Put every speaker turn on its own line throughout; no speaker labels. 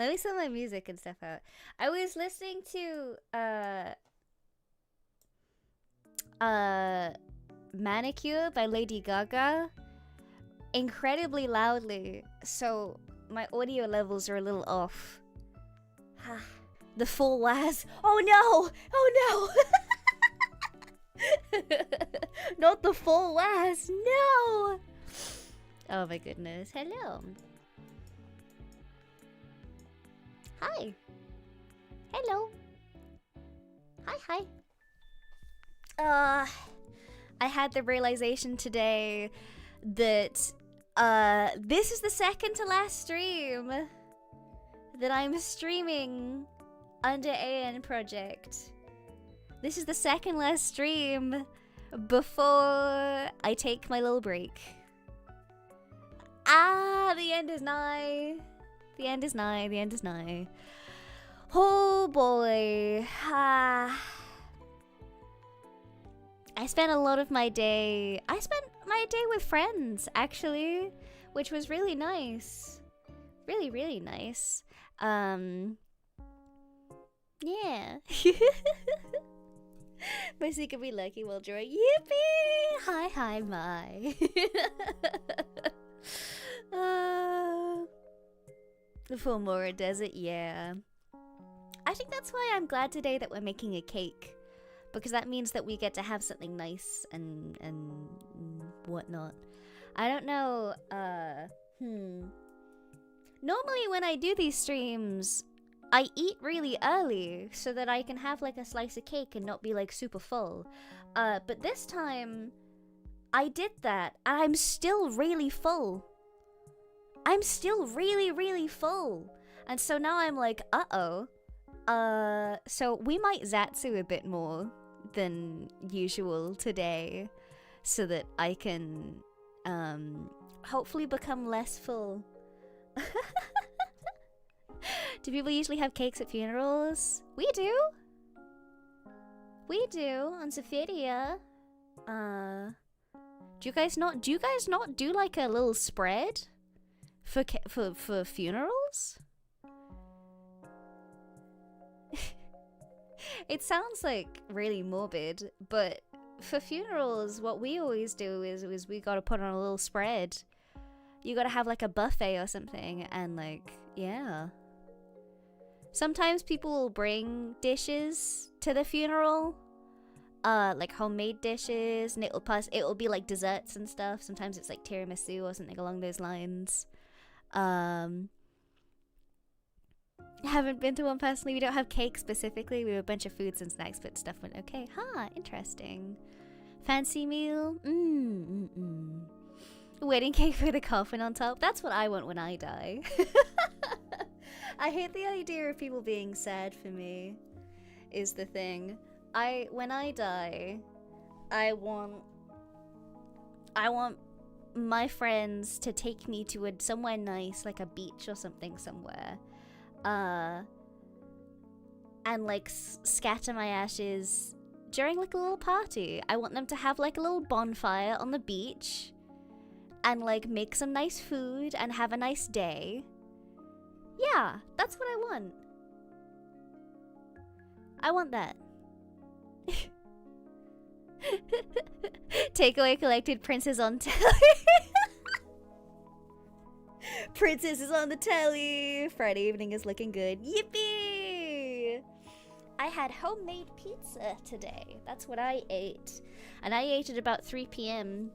Let me set my music and stuff out. I was listening to Manicure by Lady Gaga incredibly loudly, so my audio levels are a little off. The full was. Oh no! Oh no! Not the full was. No! Oh my goodness. Hello. Hi. Hello. Hi. I had the realization today that this is the second to last stream that I'm streaming under AN Project. This is the second last stream before I take my little break. The end is nigh. The end is nigh. The end is nigh. Oh boy. I spent a lot of my day. I spent my day with friends, actually, which was really nice. Really, really nice. Yeah. My secretly lucky will joy. Yippee! Hi, my. The Amora Desert, yeah. I think that's why I'm glad today that we're making a cake. Because that means that we get to have something nice and whatnot. I don't know, Normally when I do these streams, I eat really early so that I can have like a slice of cake and not be like super full. But this time, I did that and I'm still really full. I'm still really, really full. And so now I'm like, uh-oh. So we might Zatsu a bit more than usual today so that I can hopefully become less full. Do people usually have cakes at funerals? We do. We do on Zephyria. Do you guys not do like a little spread for funerals? It sounds like really morbid, but for funerals, what we always do is we gotta put on a little spread. You gotta have like a buffet or something, and like, yeah. Sometimes people will bring dishes to the funeral, like homemade dishes, and it'll be like desserts and stuff. Sometimes it's like tiramisu or something along those lines. I haven't been to one personally. We don't have cake specifically. We have a bunch of foods and snacks, but stuff went okay. Interesting. Fancy meal? Wedding cake with a coffin on top? That's what I want when I die. I hate the idea of people being sad for me, is the thing. When I die, I want my friends to take me to somewhere nice, like a beach or something somewhere. And like scatter my ashes during like a little party. I want them to have like a little bonfire on the beach and like make some nice food and have a nice day. Yeah, that's what I want. I want that. Takeaway collected. Princess on telly. Princess is on the telly. Friday evening is looking good. Yippee! I had homemade pizza today. That's what I ate. And I ate at about 3 p.m.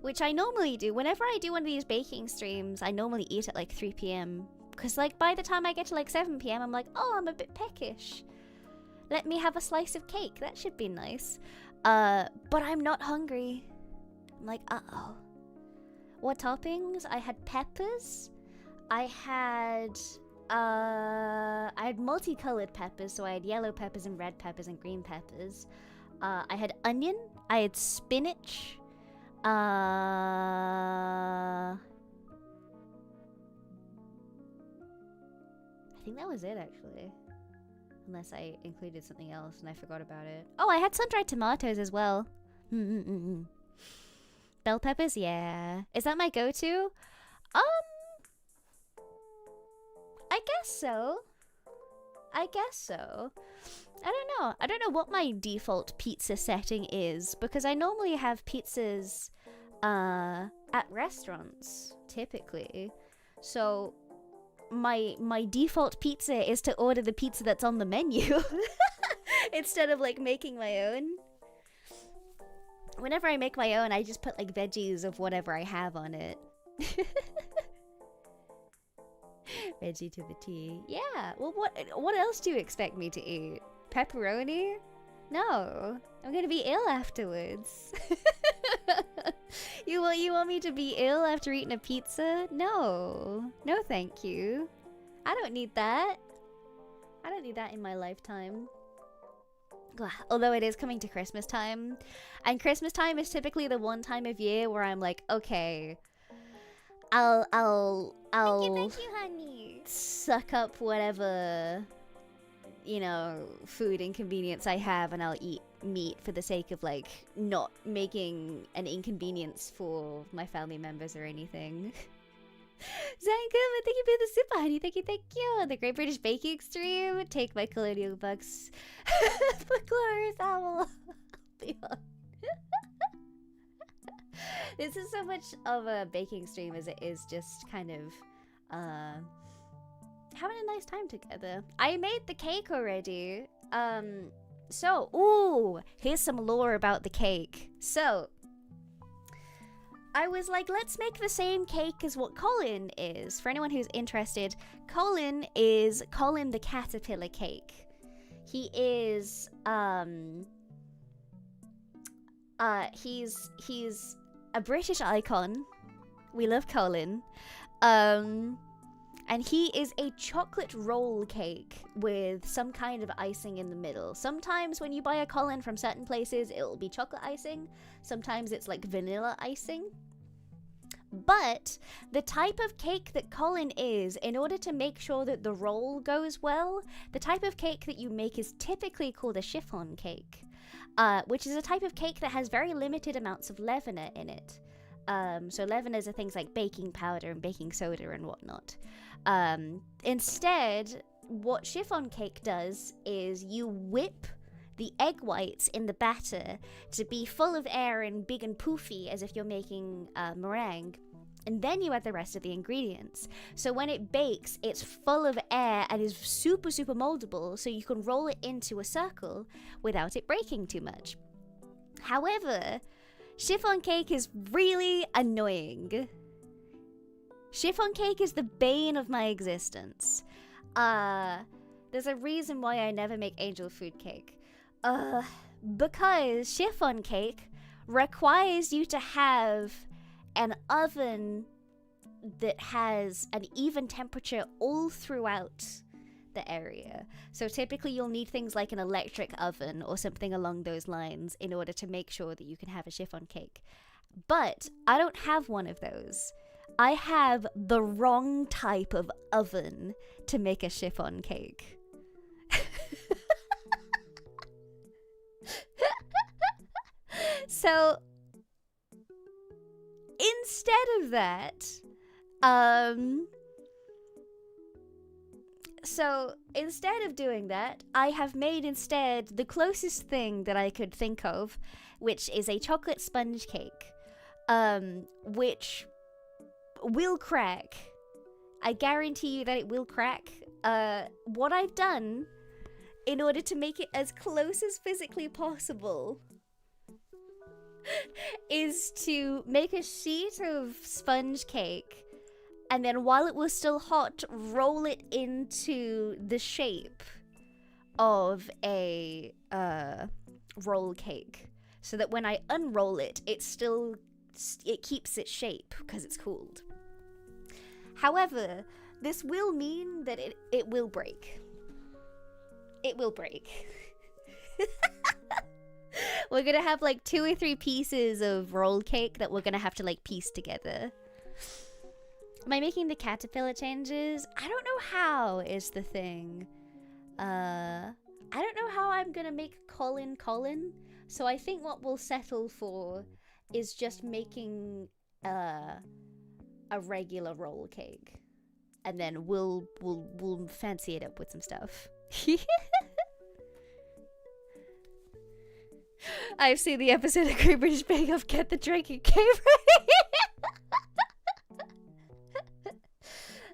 Which I normally do. Whenever I do one of these baking streams, I normally eat at like 3 p.m. Because like by the time I get to like 7 p.m. I'm like, oh, I'm a bit peckish. Let me have a slice of cake. That should be nice. But I'm not hungry. I'm like, uh-oh. What toppings? I had peppers. I had multicolored peppers, so I had yellow peppers and red peppers and green peppers. I had onion. I had spinach. I think that was it, actually. Unless I included something else and I forgot about it. Oh, I had sun-dried tomatoes as well. Bell peppers, yeah. Is that my go-to? I so. I guess so. I don't know. I don't know what my default pizza setting is, because I normally have pizzas at restaurants, typically. So my default pizza is to order the pizza that's on the menu instead of like making my own. Whenever I make my own, I just put like veggies of whatever I have on it. Veggie to the T. Yeah. Well, what else do you expect me to eat? Pepperoni? No. I'm gonna be ill afterwards. You want me to be ill after eating a pizza? No. No, thank you. I don't need that. I don't need that in my lifetime. Although it is coming to Christmas time, and Christmas time is typically the one time of year where I'm like, okay, I'll
Thank you, honey.
Suck up whatever, you know, food inconvenience I have, and I'll eat meat for the sake of like not making an inconvenience for my family members or anything. Zankuma, thank you for the super, honey. Thank you. The Great British Baking Stream. Take my colonial bucks for glorious owl. Be on. This is so much of a baking stream as it is just kind of having a nice time together. I made the cake already. Ooh, here's some lore about the cake. So I was like, let's make the same cake as what Colin is. For anyone who's interested, Colin is Colin the Caterpillar Cake. He is he's a British icon. We love Colin. And he is a chocolate roll cake with some kind of icing in the middle. Sometimes when you buy a Colin from certain places, it'll be chocolate icing. Sometimes it's like vanilla icing. But the type of cake that Colin is, in order to make sure that the roll goes well, the type of cake that you make is typically called a chiffon cake, which is a type of cake that has very limited amounts of leavener in it. So leaveners are things like baking powder and baking soda and whatnot. Instead, what chiffon cake does is you whip the egg whites in the batter to be full of air and big and poofy as if you're making meringue, and then you add the rest of the ingredients. So when it bakes, it's full of air and is super, super moldable, so you can roll it into a circle without it breaking too much. However, chiffon cake is really annoying. Chiffon cake is the bane of my existence. There's a reason why I never make angel food cake. Because chiffon cake requires you to have an oven that has an even temperature all throughout the area. So typically you'll need things like an electric oven or something along those lines in order to make sure that you can have a chiffon cake. But I don't have one of those. I have the wrong type of oven to make a chiffon cake. So instead of that, instead of doing that, I have made instead the closest thing that I could think of, which is a chocolate sponge cake, which will crack. I guarantee you that it will crack. What I've done, in order to make it as close as physically possible, is to make a sheet of sponge cake, and then while it was still hot, roll it into the shape of a roll cake, so that when I unroll it, it keeps its shape because it's cooled. However, this will mean that it will break. It will break. We're gonna have like 2 or 3 pieces of roll cake that we're gonna have to like piece together. Am I making the caterpillar changes? I don't know how is the thing. I don't know how I'm gonna make Colin. So I think what we'll settle for is just making a regular roll cake. and then we'll fancy it up with some stuff. I've seen the episode of Great British Bake Off. Get the drink and came right.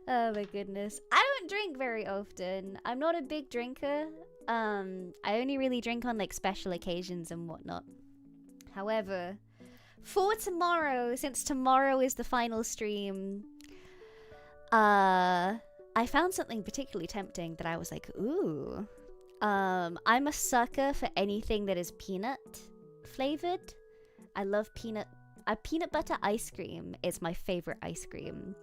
Oh my goodness. I don't drink very often. I'm not a big drinker. I only really drink on like special occasions and whatnot. However, for tomorrow, since tomorrow is the final stream, I found something particularly tempting that I was like, ooh. I'm a sucker for anything that is peanut flavored. I love peanut butter ice cream is my favorite ice cream.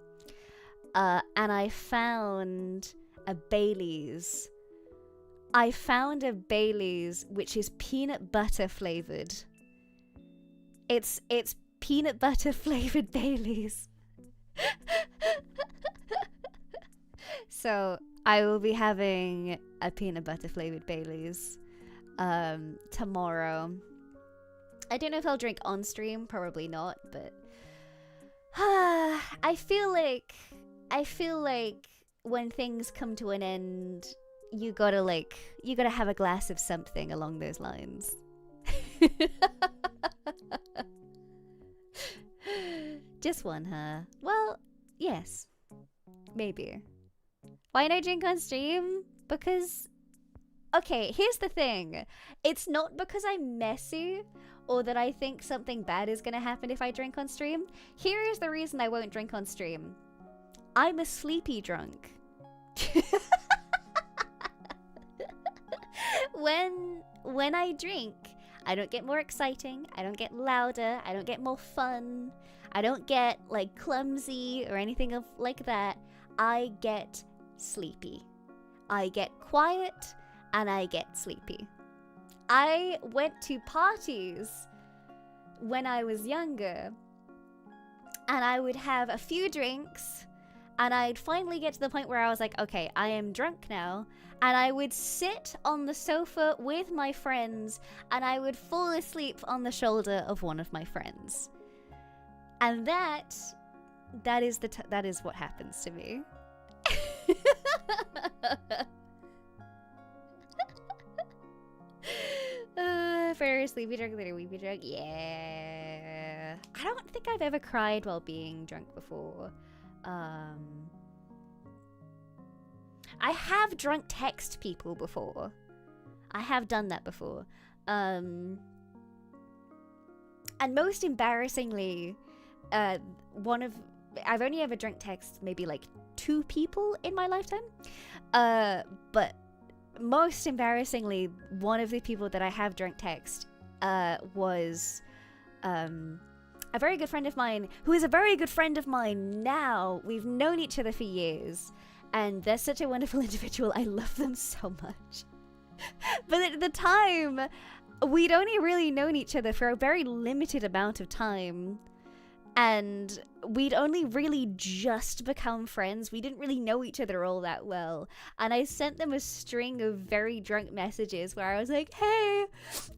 And I found a Baileys. Which is peanut butter flavored. It's peanut butter flavored Baileys. So I will be having a peanut butter flavored Baileys tomorrow. I don't know if I'll drink on stream, probably not, but I feel like when things come to an end, you gotta have a glass of something along those lines. Just one, huh? Well, yes. Maybe. Why not drink on stream? Because, okay, here's the thing. It's not because I'm messy or that I think something bad is gonna happen if I drink on stream. Here is the reason I won't drink on stream. I'm a sleepy drunk. When I drink, I don't get more exciting, I don't get louder, I don't get more fun, I don't get like clumsy or anything like that. I get sleepy. I get quiet and I get sleepy. I went to parties when I was younger and I would have a few drinks and I'd finally get to the point where I was like, okay, I am drunk now. And I would sit on the sofa with my friends and I would fall asleep on the shoulder of one of my friends. And that is what happens to me. Very sleepy drunk, later weepy drunk. Yeah. I don't think I've ever cried while being drunk before. I have drunk text people before. I have done that before. And most embarrassingly, I've only ever drunk text maybe like 2 people in my lifetime. But most embarrassingly, one of the people that I have drunk text was a very good friend of mine, who is a very good friend of mine now. We've known each other for years, and they're such a wonderful individual. I love them so much. But at the time, we'd only really known each other for a very limited amount of time. And we'd only really just become friends. We didn't really know each other all that well. And I sent them a string of very drunk messages where I was like, hey,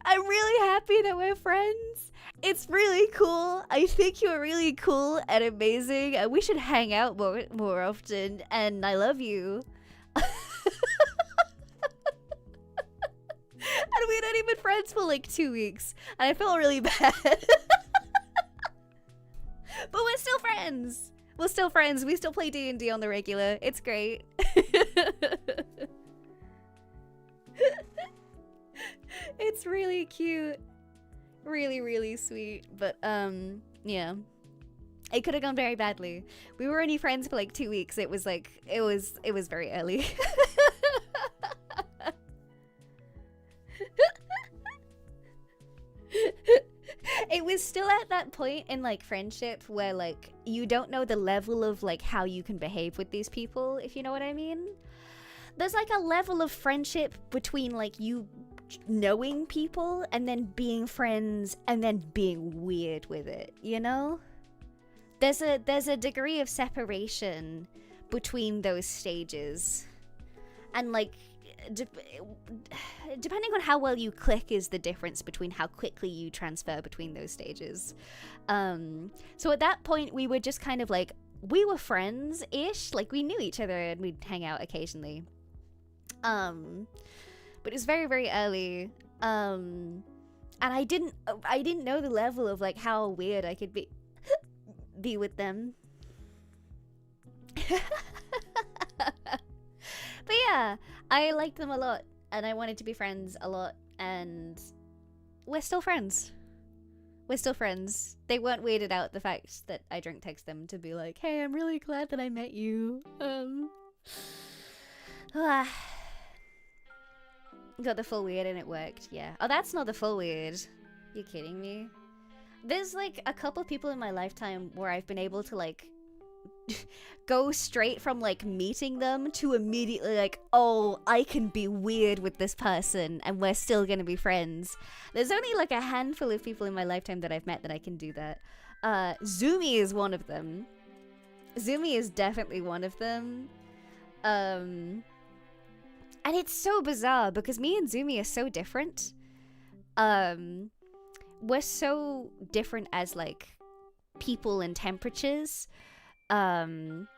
I'm really happy that we're friends. It's really cool. I think you're really cool and amazing. And we should hang out more often. And I love you. And we'd only been friends for like 2 weeks. And I felt really bad. But we're still friends. We're still friends. We still play D&D on the regular. It's great. It's really cute. Really, really sweet. But, yeah. It could have gone very badly. We were only friends for like 2 weeks. It was very early. It was still at that point in like friendship where like you don't know the level of like how you can behave with these people, if you know what I mean. There's like a level of friendship between like you knowing people and then being friends and then being weird with it, you know? There's a degree of separation between those stages. And like depending on how well you click is the difference between how quickly you transfer between those stages. So at that point we were just kind of like we were friends-ish. Like, we knew each other and we'd hang out occasionally. But it was very, very early. And I didn't know the level of, like, how weird I could be with them. But yeah, I liked them a lot, and I wanted to be friends a lot, and we're still friends. We're still friends. They weren't weirded out the fact that I drunk text them to be like, hey, I'm really glad that I met you. Got the full weird and it worked, yeah. Oh, that's not the full weird. You kidding me? There's like a couple people in my lifetime where I've been able to like go straight from like meeting them to immediately like, oh, I can be weird with this person and we're still gonna be friends. There's only like a handful of people in my lifetime that I've met that I can do that. Zumi is one of them. Zumi is definitely one of them. And it's so bizarre because me and Zumi are so different. We're so different as like people and temperatures. And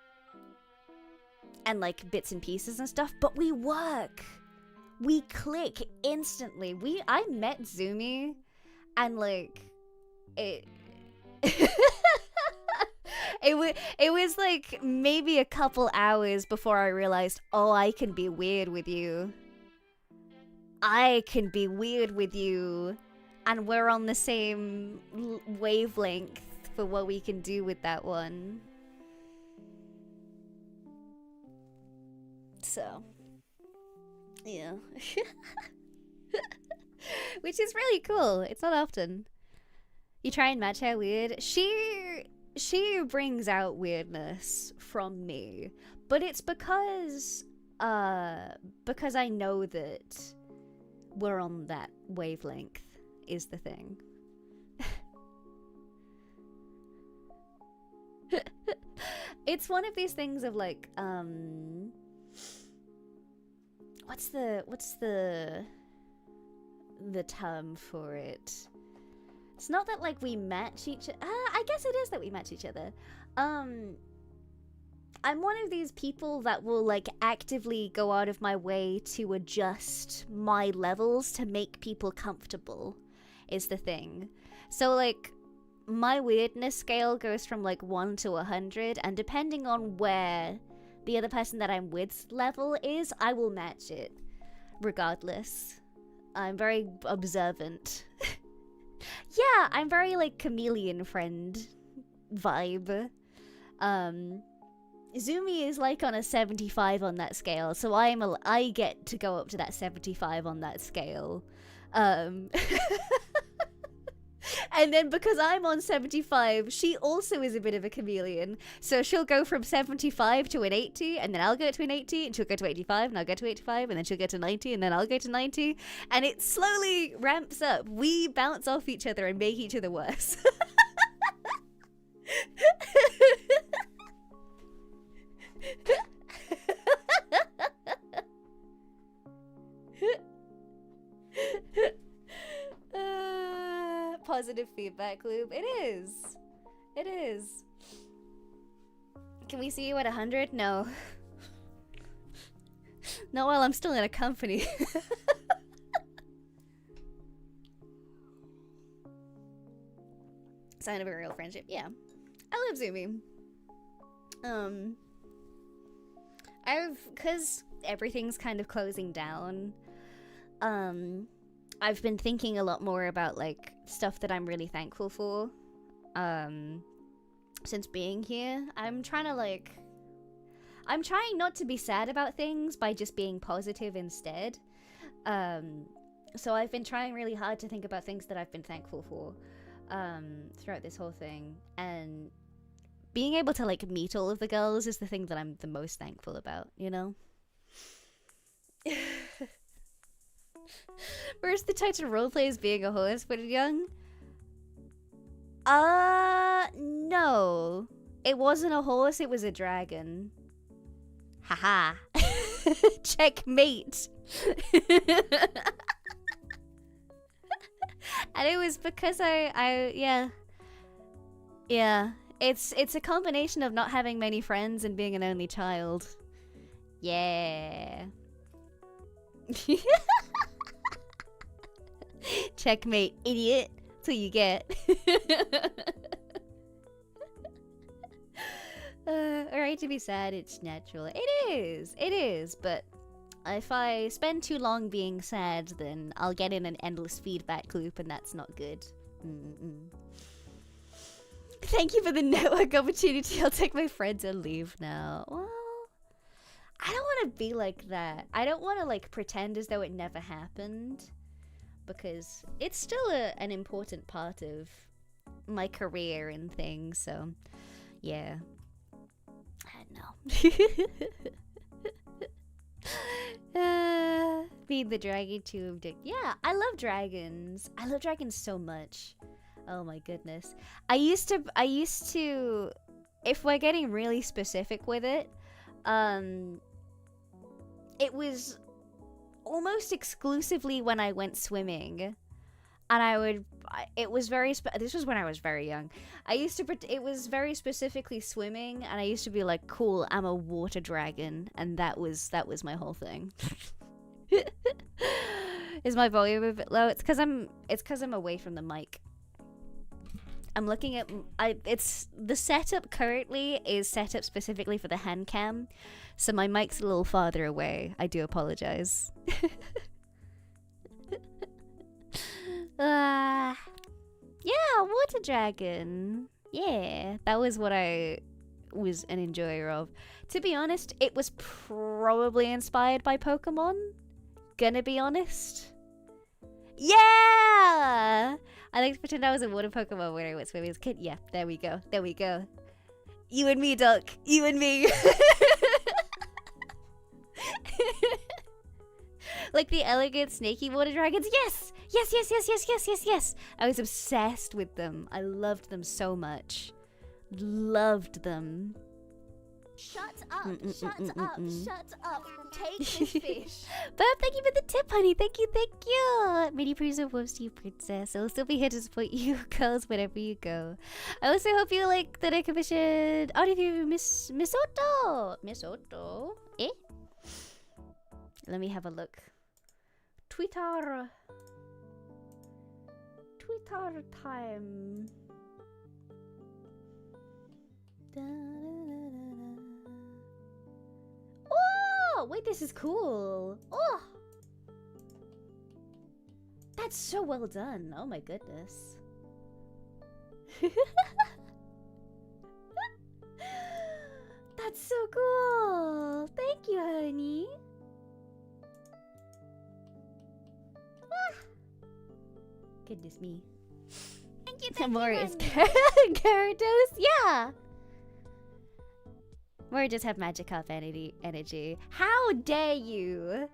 like bits and pieces and stuff, but we work. We click instantly. I met Zumi and like it it was like maybe a couple hours before I realized, oh, I can be weird with you. I can be weird with you, and we're on the same wavelength for what we can do with that one. So, yeah. Which is really cool. It's not often. You try and match how weird. She brings out weirdness from me, but it's because I know that we're on that wavelength is the thing. It's one of these things of like, what's the term for it? It's not that like we match each other. I guess it is that we match each other. I'm one of these people that will like actively go out of my way to adjust my levels to make people comfortable is the thing. So like my weirdness scale goes from like 1 to 100, and depending on where the other person that I'm with's level is, I will match it regardless. I'm very observant. Yeah, I'm very like chameleon friend vibe. Zumi is like on a 75 on that scale, so I get to go up to that 75 on that scale. And then because I'm on 75, she also is a bit of a chameleon. So she'll go from 75 to an 80, and then I'll go to an 80, and she'll go to 85, and I'll go to 85, and then she'll get to 90, and then I'll go to 90. And it slowly ramps up. We bounce off each other and make each other worse. Positive feedback loop. It is. It is. Can we see you at 100? No. Not while I'm still in a company. Sign of a real friendship. Yeah. I love Zumi. Cause everything's kind of closing down. I've been thinking a lot more about like stuff that I'm really thankful for since being here. I'm trying not to be sad about things by just being positive instead. So I've been trying really hard to think about things that I've been thankful for throughout this whole thing, and being able to like meet all of the girls is the thing that I'm the most thankful about, you know? Where's the title roleplay as being a horse when young? No. It wasn't a horse, it was a dragon. Haha. Checkmate. And it was because yeah. It's a combination of not having many friends and being an only child. Yeah. Checkmate, idiot. That's what you get. Alright to be sad, it's natural. It is, but if I spend too long being sad, then I'll get in an endless feedback loop, and that's not good. Thank you for the network opportunity. I'll take my friends and leave now. Well, I don't want to be like that. I don't want to like pretend as though it never happened, because it's still an important part of my career and things. So, yeah. I don't know. Feed the dragon tube dick. Yeah, I love dragons. I love dragons so much. Oh my goodness. I used to, if we're getting really specific with it, it was almost exclusively when I went swimming. And it was very, this was when I was very young. It was very specifically swimming, and I used to be like, cool, I'm a water dragon. And that was my whole thing. Is my volume a bit low? It's because I'm away from the mic. I'm looking at, the setup currently is set up specifically for the Handcam. So my mic's a little farther away. I do apologize. Yeah, water dragon. Yeah, that was what I was an enjoyer of. To be honest, it was probably inspired by Pokemon. Gonna be honest. Yeah! I like to pretend I was a water Pokemon when I went swimming as a kid. Yeah, there we go. There we go. You and me, Duck. You and me. Like the elegant snaky water dragons. Yes! Yes. I was obsessed with them. I loved them so much. Loved them.
Shut up. Take this fish.
Bob, thank you for the tip, honey. Thank you. Mini Prusa loves you, princess. I'll still be here to support you, girls, wherever you go. I also hope you like that I commissioned Audiobook Miss Otto. Eh? Let me have a look. Twitter time. Oh, wait, this is cool. Oh, that's so well done. Oh my goodness. That's so cool. Thank you, honey. Goodness me.
Thank you,
Amora is
honey.
Gyarados? Yeah. Amora just have Magikarp energy. How dare you?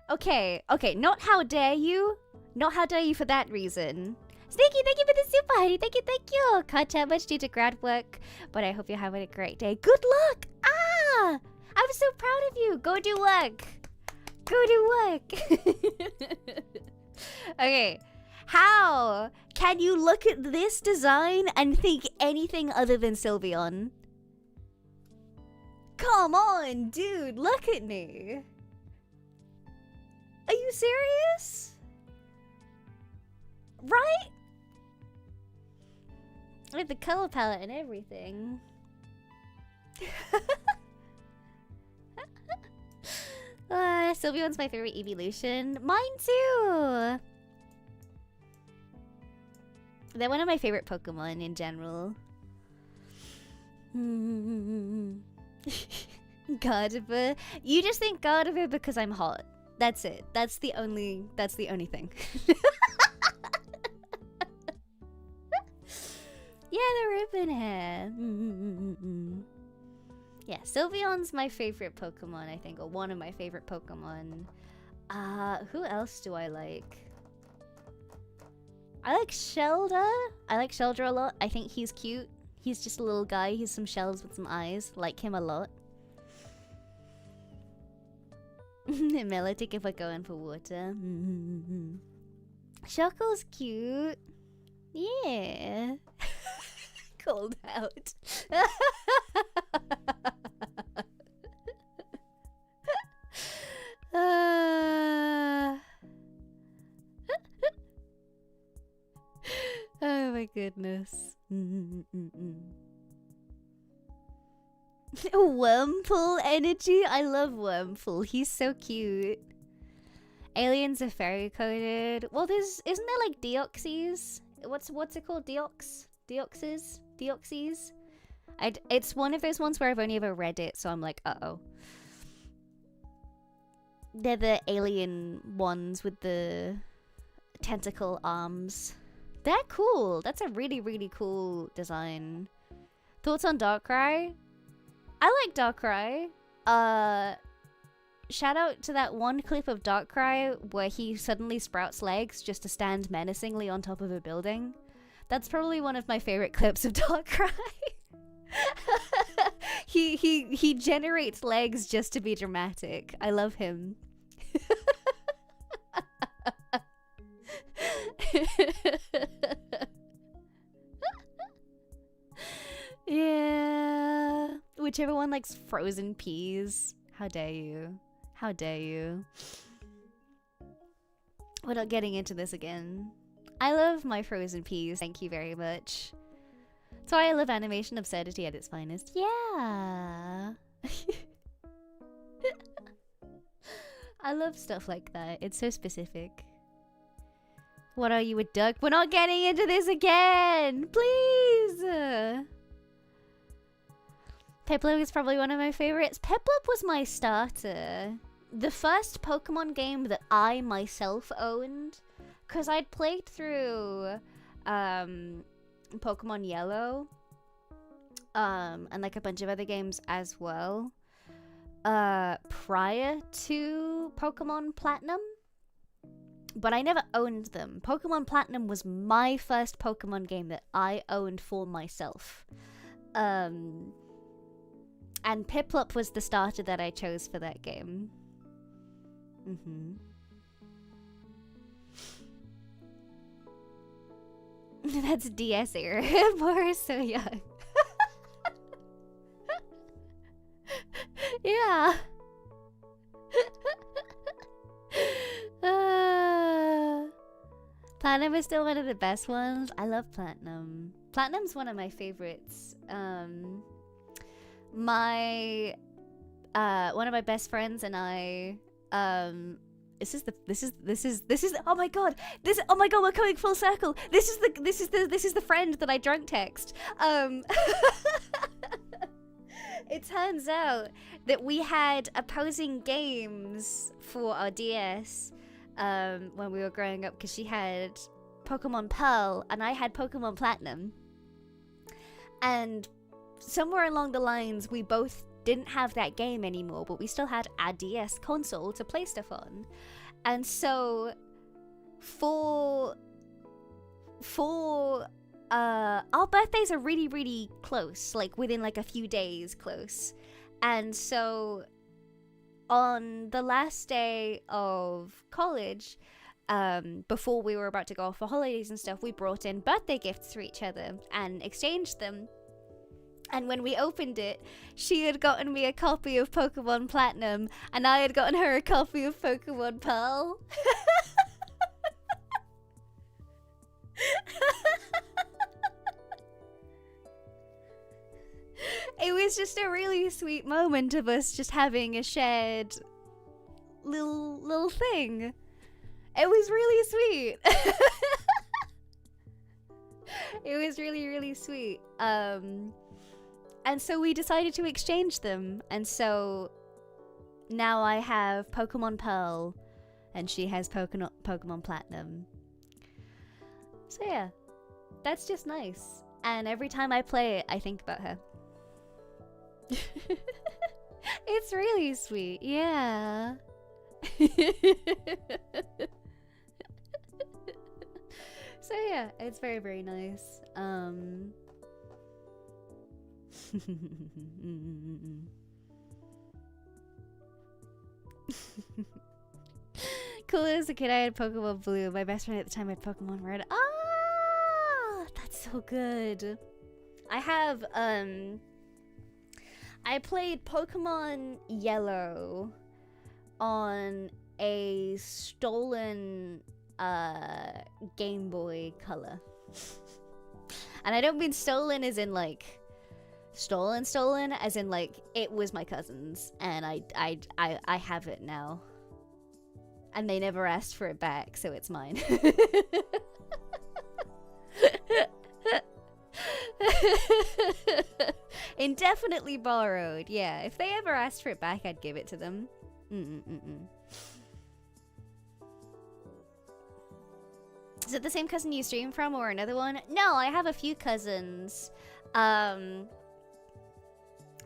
Okay, not how dare you. Not how dare you for that reason. Sneaky, thank you for the super, honey. Thank you. Can't tell much due to grad work, but I hope you're having a great day. Good luck. I'm so proud of you. Go do work. Okay, how can you look at this design and think anything other than Sylveon? Come on, dude, look at me. Are you serious? Right? With the color palette and everything. Sylveon's my favorite evolution. Mine too! They're one of my favorite Pokemon in general. Gardevoir. You just think Gardevoir because I'm hot. That's it. That's the only thing. Yeah, the ribbon hair. Yeah, Sylveon's my favorite Pokemon, I think, or one of my favorite Pokemon. Who else do I like? I like Shelder. I like Shelder a lot. I think he's cute. He's just a little guy. He's some shells with some eyes. Like him a lot. Melodic if we're going for water. Shuckle's cute. Yeah. called out. Oh my goodness. Wormpool energy? I love Wormpool. He's so cute. Aliens are fairy coded. Well, isn't there like deoxys? What's it called? Deoxys? It's one of those ones where I've only ever read it, so I'm like, uh-oh. They're the alien ones with the tentacle arms. They're cool. That's a really, really cool design. Thoughts on Darkrai? I like Darkrai. Shout out to that one clip of Darkrai where he suddenly sprouts legs just to stand menacingly on top of a building. That's probably one of my favorite clips of Darkrai. He generates legs just to be dramatic. I love him. Yeah. Whichever one likes frozen peas. How dare you? How dare you? We're not getting into this again. I love my frozen peas. Thank you very much. That's why I love animation absurdity at its finest. Yeah. I love stuff like that. It's so specific. What are you, a duck? We're not getting into this again! Please! Piplup is probably one of my favorites. Piplup was my starter. The first Pokemon game that I myself owned. Because I'd played through Pokemon Yellow. And like a bunch of other games as well. Prior to Pokemon Platinum. But I never owned them. Pokemon Platinum was my first Pokemon game that I owned for myself. And Piplup was the starter that I chose for that game. That's DS era. Amora is so young. Yeah. Platinum is still one of the best ones. I love Platinum. Platinum's one of my favorites. One of my best friends and I this is oh my god, we're coming full circle. This is the friend that I drunk text. It turns out that we had opposing games for our DS when we were growing up, because she had Pokemon Pearl and I had Pokemon Platinum, and somewhere along the lines we both didn't have that game anymore, but we still had our DS console to play stuff on. And so for our birthdays are really, really close, like within like a few days close. And so on the last day of college, before we were about to go off for holidays and stuff, we brought in birthday gifts for each other and exchanged them. And when we opened it, she had gotten me a copy of Pokemon Platinum, and I had gotten her a copy of Pokemon Pearl. It was just a really sweet moment of us just having a shared little thing. It was really sweet. It was really, really sweet. And so we decided to exchange them. And so now I have Pokemon Pearl and she has Pokemon Platinum. So yeah, that's just nice. And every time I play it, I think about her. It's really sweet, yeah. So yeah, it's very, very nice. Cool, as a kid I had Pokemon Blue. My best friend at the time had Pokemon Red. Ah, that's so good. I have I played Pokemon Yellow on a stolen Game Boy Color. And I don't mean stolen as in like stolen, as in like it was my cousin's and I have it now. And they never asked for it back, so it's mine. Indefinitely borrowed. Yeah, if they ever asked for it back, I'd give it to them. Is it the same cousin you stream from or another one? No, I have a few cousins.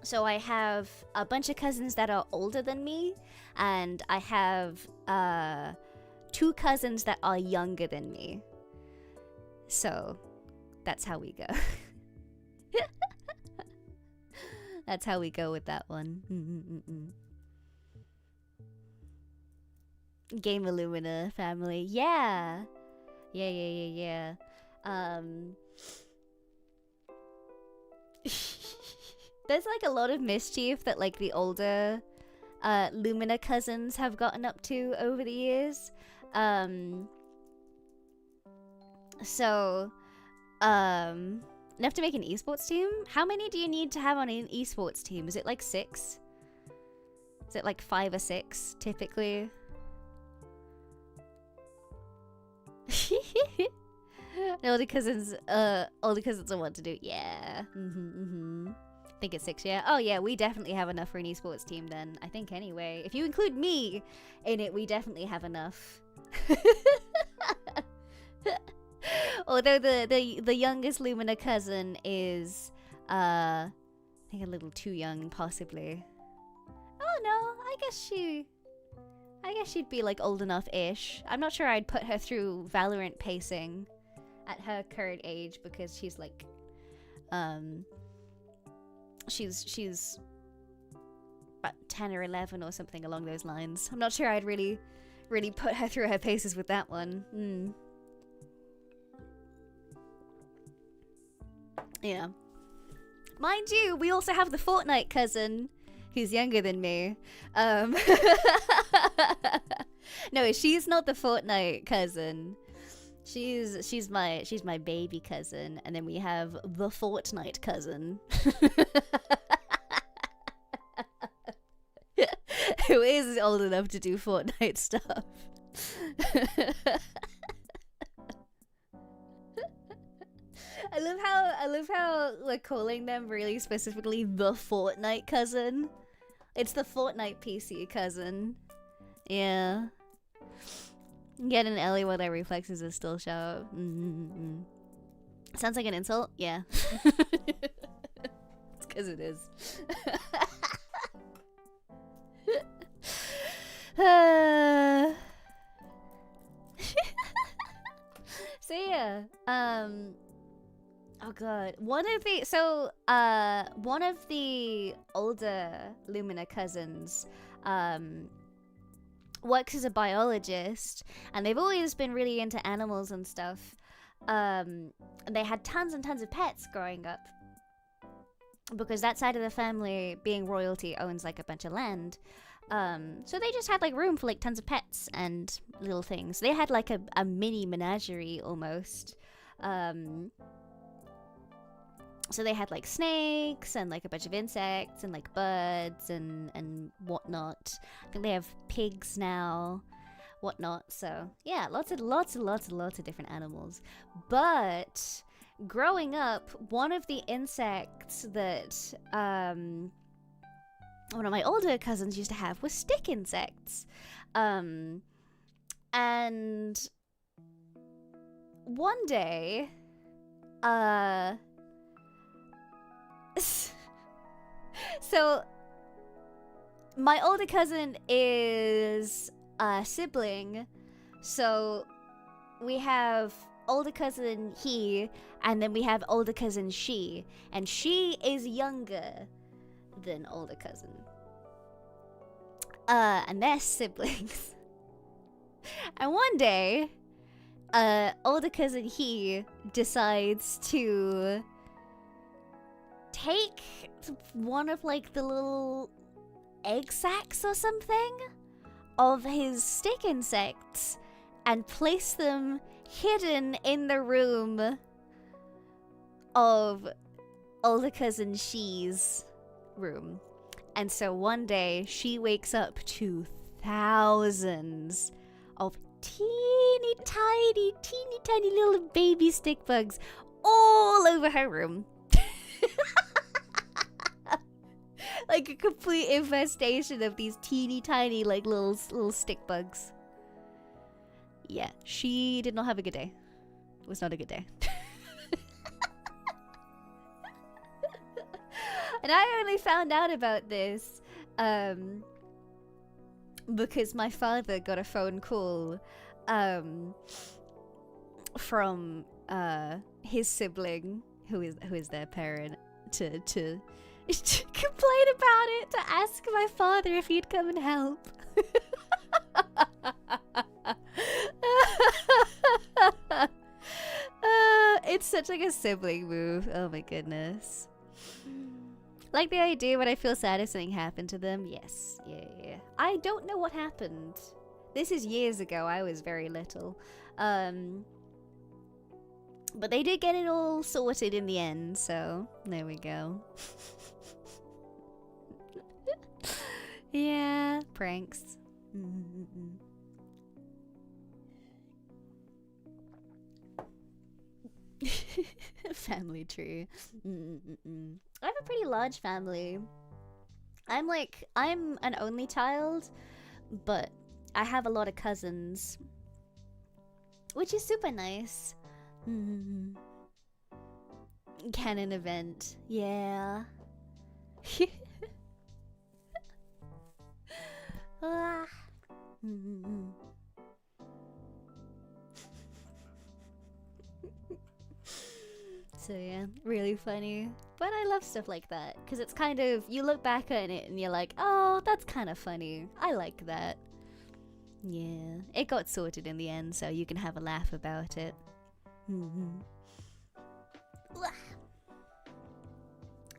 So I have a bunch of cousins that are older than me, and I have 2 cousins that are younger than me. So that's how we go. That's how we go with that one. Game of Lumina family. Yeah. Yeah. There's like a lot of mischief that like the older Lumina cousins have gotten up to over the years. Enough to make an esports team? How many do you need to have on an esports team? Is it like 6? Is it like 5 or 6 typically? Older cousins are what to do. Yeah. I think it's 6, yeah. Oh yeah, we definitely have enough for an esports team then. I think anyway. If you include me in it, we definitely have enough. Although the youngest Lumina cousin is I think a little too young possibly. Oh no, I guess she'd be like old enough-ish. I'm not sure I'd put her through Valorant pacing at her current age because she's like she's about 10 or 11 or something along those lines. I'm not sure I'd really put her through her paces with that one. Yeah. Mind you, we also have the Fortnite cousin who's younger than me. No, she's not the Fortnite cousin. She's my baby cousin, and then we have the Fortnite cousin. Who is old enough to do Fortnite stuff. I love how we're calling them really specifically the Fortnite cousin. It's the Fortnite PC cousin. Yeah. Get an Ellie while their reflexes are still sharp. Sounds like an insult? Yeah. It's because it is. So yeah, oh god, one of the older Lumina cousins works as a biologist, and they've always been really into animals and stuff. And they had tons and tons of pets growing up, because that side of the family, being royalty, owns like a bunch of land. So they just had like room for like tons of pets and little things. They had like a mini menagerie almost. So they had like snakes and like a bunch of insects and like birds and whatnot. I think they have pigs now, whatnot. So yeah, lots of different animals. But growing up, one of the insects that one of my older cousins used to have was stick insects. And one day, so my older cousin is a sibling, so we have older cousin he, and then we have older cousin she, and she is younger than older cousin. And they're siblings. And one day, older cousin he decides to take one of like the little egg sacs or something of his stick insects and place them hidden in the room of older cousin She's room. And so one day she wakes up to thousands of teeny tiny little baby stick bugs all over her room. Like a complete infestation of these teeny tiny like little stick bugs. Yeah, she did not have a good day. It was not a good day. And I only found out about this because my father got a phone call from his sibling, who is their parent, to complain about it, to ask my father if he'd come and help. It's such like a sibling move. Oh my goodness. Like the idea when I feel sad if something happened to them. Yes. Yeah. I don't know what happened. This is years ago. I was very little. But they did get it all sorted in the end, so there we go. Yeah, pranks. Family tree. I have a pretty large family. I'm an only child, but I have a lot of cousins, which is super nice. Canon event, yeah. So yeah, really funny. But I love stuff like that, because it's kind of, you look back at it and you're like, oh, that's kind of funny. I like that. Yeah, it got sorted in the end, so you can have a laugh about it.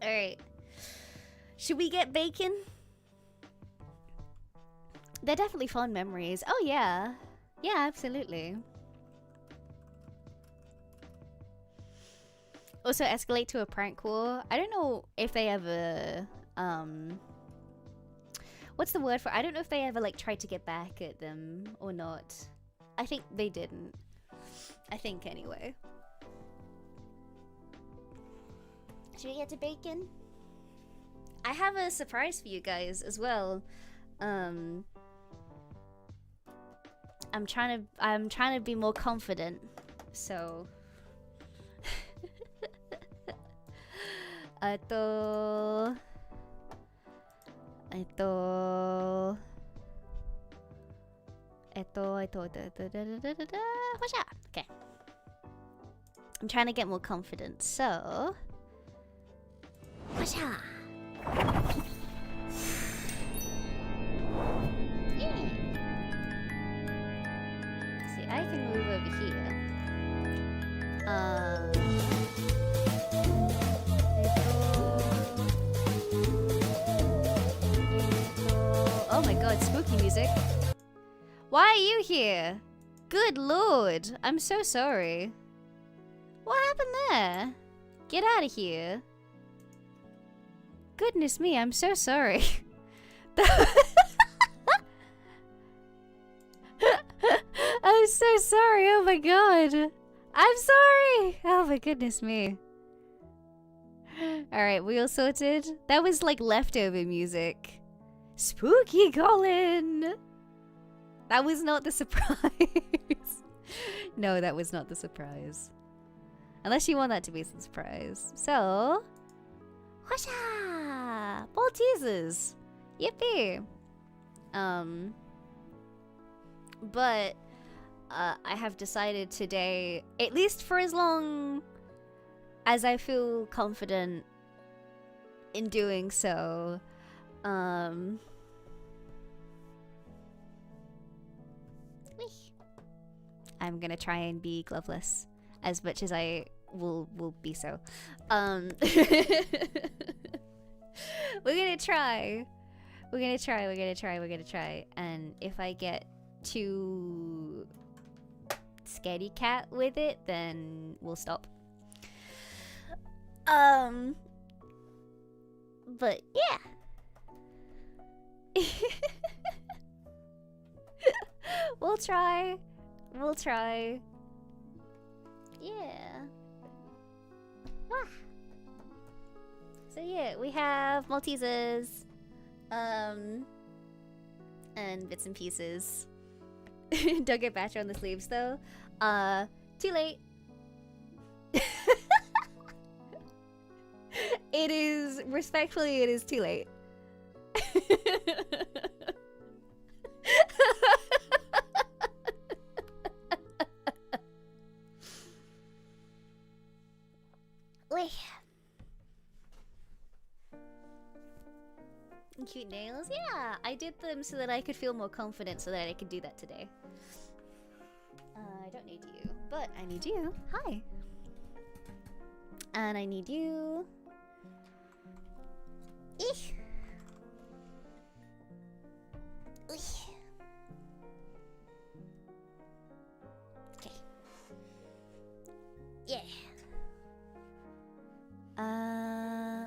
Alright. Should we get bacon? They're definitely fond memories. Oh yeah. Yeah, absolutely. Also escalate to a prank war. I don't know if they ever what's the word for, I don't know if they ever like tried to get back at them or not. I think they didn't. I think anyway. Should we get to bacon? I have a surprise for you guys as well. I'm trying to be more confident. So okay. I'm trying to get more confident, so yeah. See, I can move over here. Oh my god, spooky music. Why are you here? Good lord, I'm so sorry. What happened there? Get out of here. Goodness me, I'm so sorry. I'm so sorry, oh my god. I'm sorry! Oh my goodness me. Alright, we all sorted? That was like leftover music. Spooky Colin! That was not the surprise. No, that was not the surprise. Unless you want that to be the surprise. So... Whoosha! Ball teasers! Yippee! But... I have decided today, at least for as long as I feel confident in doing so, I'm gonna try and be gloveless as much as I will be so. We're gonna try. We're gonna try. And if I get too scaredy cat with it, then we'll stop. But yeah. We'll try. Yeah. Wah. So yeah, we have Maltesers. And bits and pieces. Don't get Batcher on the sleeves though. Too late. It is, respectfully, it is too late. Wait. Cute nails? Yeah, I did them so that I could feel more confident so that I could do that today. I don't need you, but I need you. Hi. And I need you. Eesh. Eesh. Okay. Yeah.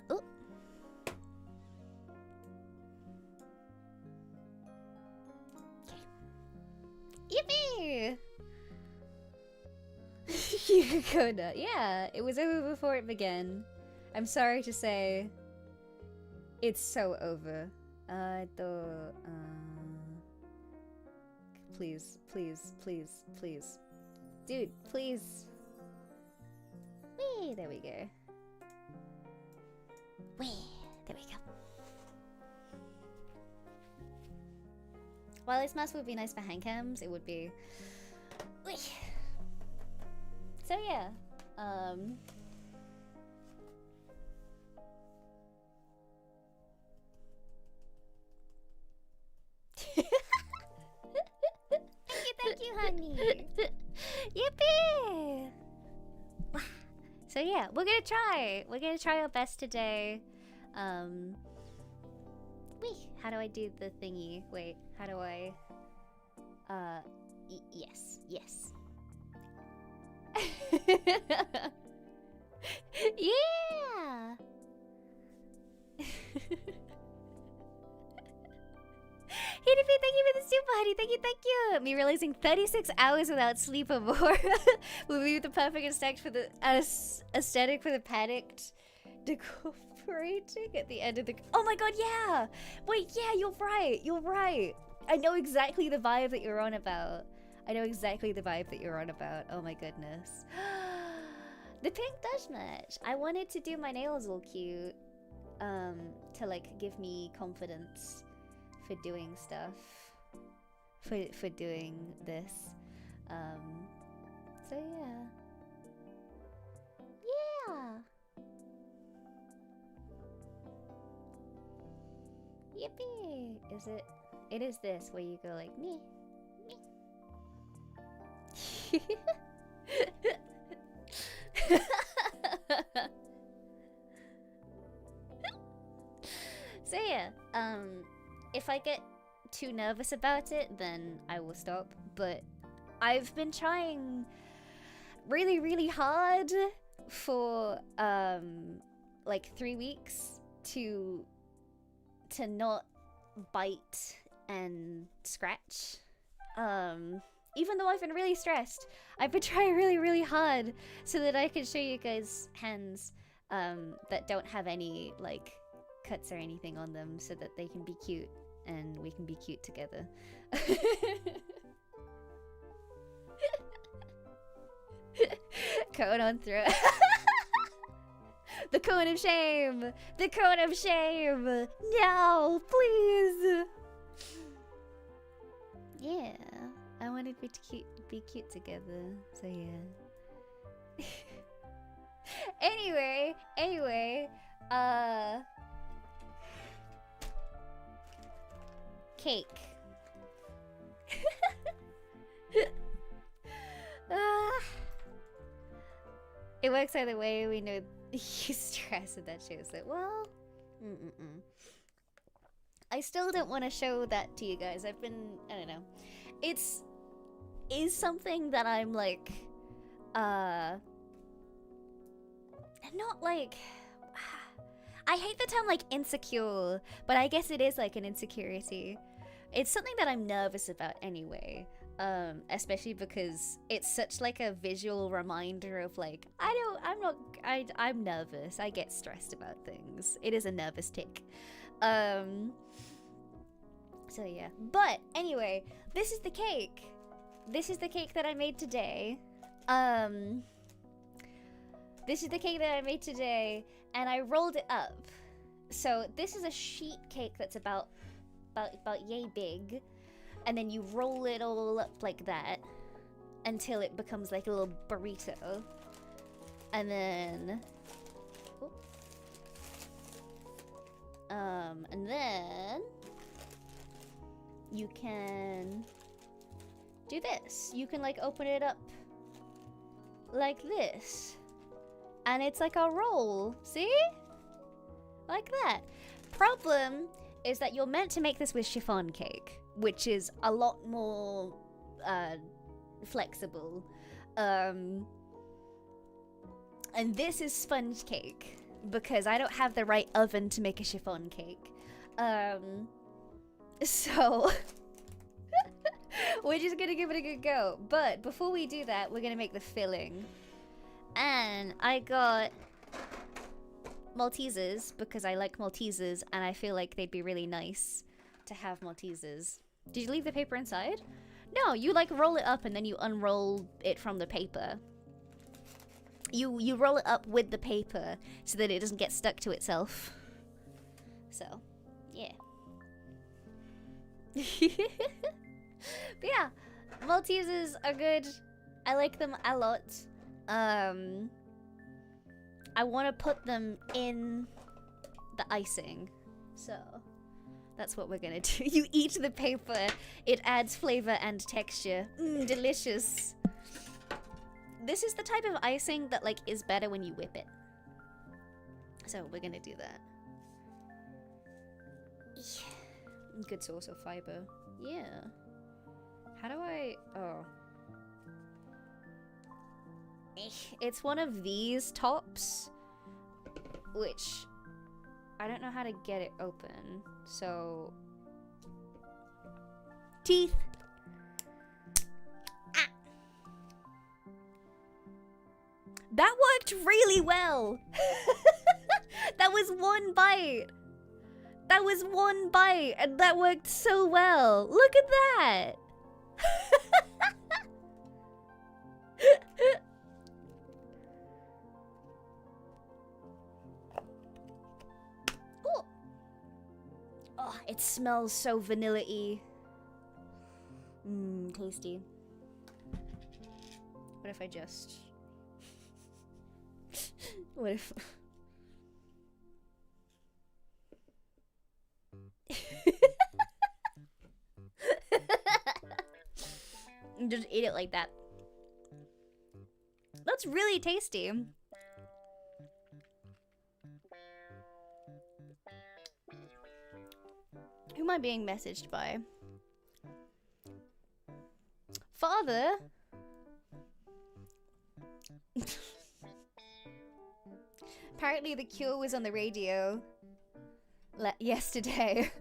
Oh. Okay. Yippee! You could go nut. Yeah, it was over before it began. I'm sorry to say, it's so over. Please, please, please, please. Dude, please. Whee, there we go. Whee, there we go. While this mask would be nice for handcams, it would be... Whee. So yeah,
Thank you, honey.
Yippee! So yeah, we're gonna try. We're gonna try our best today. Wait, how do I do the thingy? Wait, how do I? Yes, yes. Yeah. Hidepi, thank you for the super, honey. Thank you. Me realizing 36 hours without sleep or more will be the perfect aesthetic for the panicked decorating at the end of the... Oh my god, yeah! Wait, yeah, you're right. I know exactly the vibe that you're on about. Oh my goodness. The pink does match. I wanted to do my nails all cute. To like give me confidence for doing stuff. For doing this. So yeah. Yeah. Yippee! Is it? It is this where you go like me. So yeah, if I get too nervous about it, then I will stop. But I've been trying really hard for like 3 weeks to not bite and scratch. Even though I've been really stressed, I've been trying really hard so that I can show you guys hands that don't have any like cuts or anything on them, so that they can be cute and we can be cute together. Cone on through. The cone of shame! The cone of shame! No, please! Yeah, I wanted to be cute together, so yeah. Anyway, cake. It works either way. We know you stress, and that shows it. Well, I still don't want to show that to you guys. I don't know. Is something that I'm like, not like, I hate the term like insecure, but I guess it is like an insecurity. It's something that I'm nervous about anyway. Especially because it's such like a visual reminder of like, I'm nervous. I get stressed about things. It is a nervous tick. So yeah, but anyway, this is the cake. This is the cake that I made today. This is the cake that I made today, and I rolled it up. So this is a sheet cake that's about yay big, and then you roll it all up like that until it becomes like a little burrito, and then you can do this. You can like open it up like this, and it's like a roll, see? Like that. Problem is that you're meant to make this with chiffon cake, which is a lot more flexible. And this is sponge cake, because I don't have the right oven to make a chiffon cake. So we're just gonna give it a good go. But before we do that, we're gonna make the filling. And I got Maltesers because I like Maltesers, and I feel like they'd be really nice to have Maltesers. Did you leave the paper inside? No, you like roll it up and then you unroll it from the paper. You roll it up with the paper so that it doesn't get stuck to itself. So, yeah. But yeah, Maltesers are good. I like them a lot. I want to put them in the icing. So, that's what we're gonna do. You eat the paper. It adds flavor and texture. Delicious. This is the type of icing that like is better when you whip it. So we're gonna do that. Yeah. Good source of fiber. Yeah. How do I... Oh. It's one of these tops, which I don't know how to get it open. So... Teeth! Ah. That worked really well! That was one bite! That was one bite, and that worked so well! Look at that! Oh. Oh, it smells so vanilla-y. Tasty. What if I just... What if... Just eat it like that. That's really tasty. Who am I being messaged by? Father? Apparently the Cure was on the radio yesterday.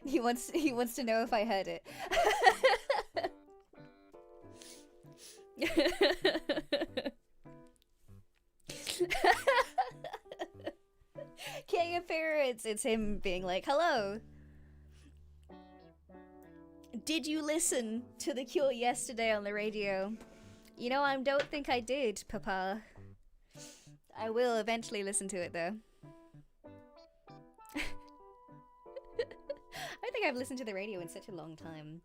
He wants to know if I heard it. King of Parrots, it's him being like, hello. Did you listen to The Cure yesterday on the radio? You know, I don't think I did, Papa. I will eventually listen to it, though. I don't think I've listened to the radio in such a long time.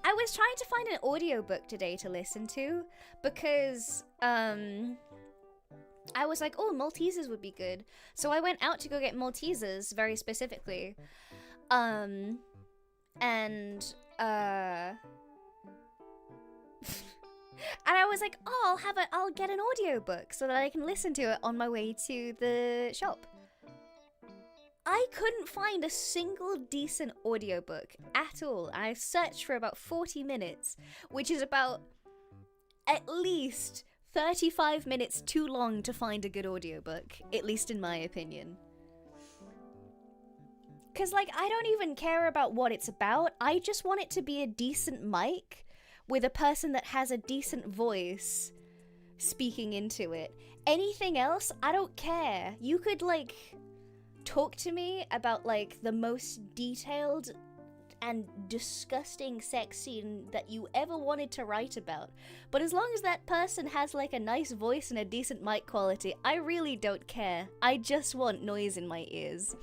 I was trying to find an audiobook today to listen to because I was like, oh, Maltesers would be good. So I went out to go get Maltesers very specifically. And I was like, oh, I'll get an audiobook so that I can listen to it on my way to the shop. I couldn't find a single decent audiobook at all. I searched for about 40 minutes, which is about at least 35 minutes too long to find a good audiobook, at least in my opinion. Because, like, I don't even care about what it's about. I just want it to be a decent mic with a person that has a decent voice speaking into it. Anything else, I don't care. You could, like, talk to me about, like, the most detailed and disgusting sex scene that you ever wanted to write about. But as long as that person has, like, a nice voice and a decent mic quality, I really don't care. I just want noise in my ears.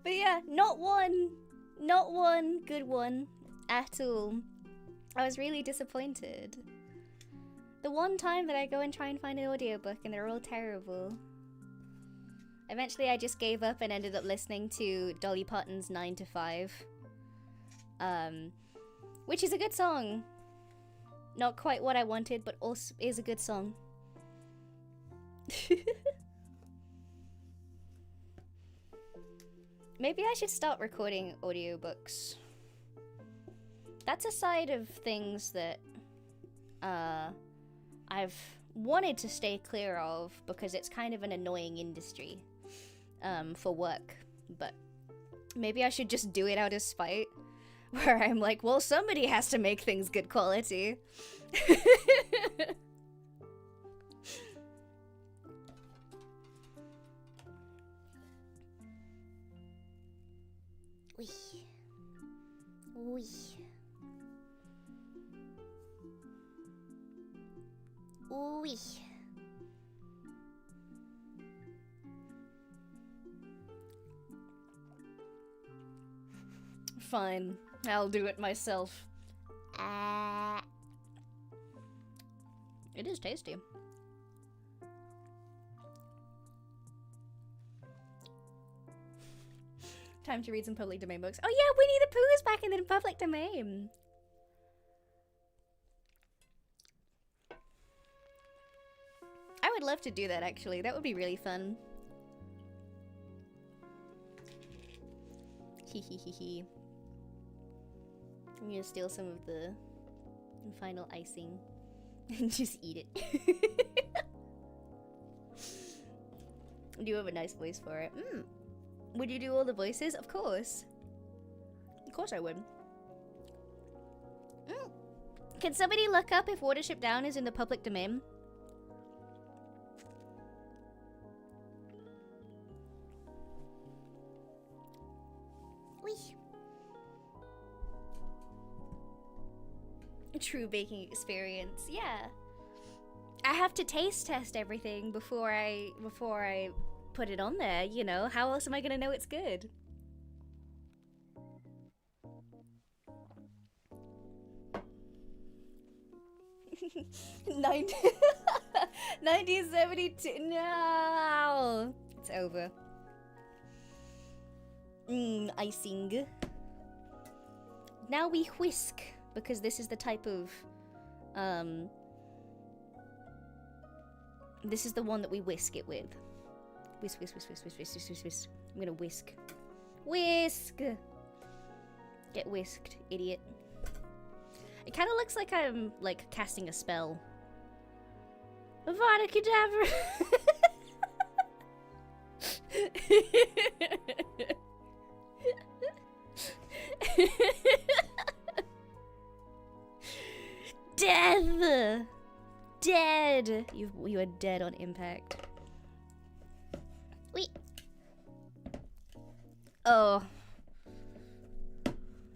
But yeah, not one good one at all. I was really disappointed. The one time that I go and try and find an audiobook and they're all terrible. Eventually I just gave up and ended up listening to Dolly Parton's 9 to 5. Which is a good song. Not quite what I wanted, but also is a good song. Maybe I should start recording audiobooks. That's a side of things that I've wanted to stay clear of because it's kind of an annoying industry for work. But maybe I should just do it out of spite. Where I'm like, well, somebody has to make things good quality.
Oui. Oui. Oui.
Fine, I'll do it myself. It is tasty. Time to read some public domain books. Oh yeah, Winnie the Pooh is back in the public domain. I would love to do that, actually. That would be really fun. Hehehehe. I'm gonna steal some of the final icing and just eat it. You have a nice voice for it. Would you do all the voices? Of course. Of course I would. Can somebody look up if Watership Down is in the public domain?
Oui.
True baking experience, yeah. I have to taste test everything before I put it on there, you know? How else am I gonna know it's good? Nine 1972. No, it's over. Icing. Now we whisk because this is the type of this is the one that we whisk it with. Whisk, whisk, whisk, whisk, whisk, whisk, whisk, whisk, whisk. I'm gonna whisk. Whisk! Get whisked, idiot. It kind of looks like I'm, like, casting a spell. Avada Kedavra! Death! Dead! You are dead on impact.
Oui.
Oh.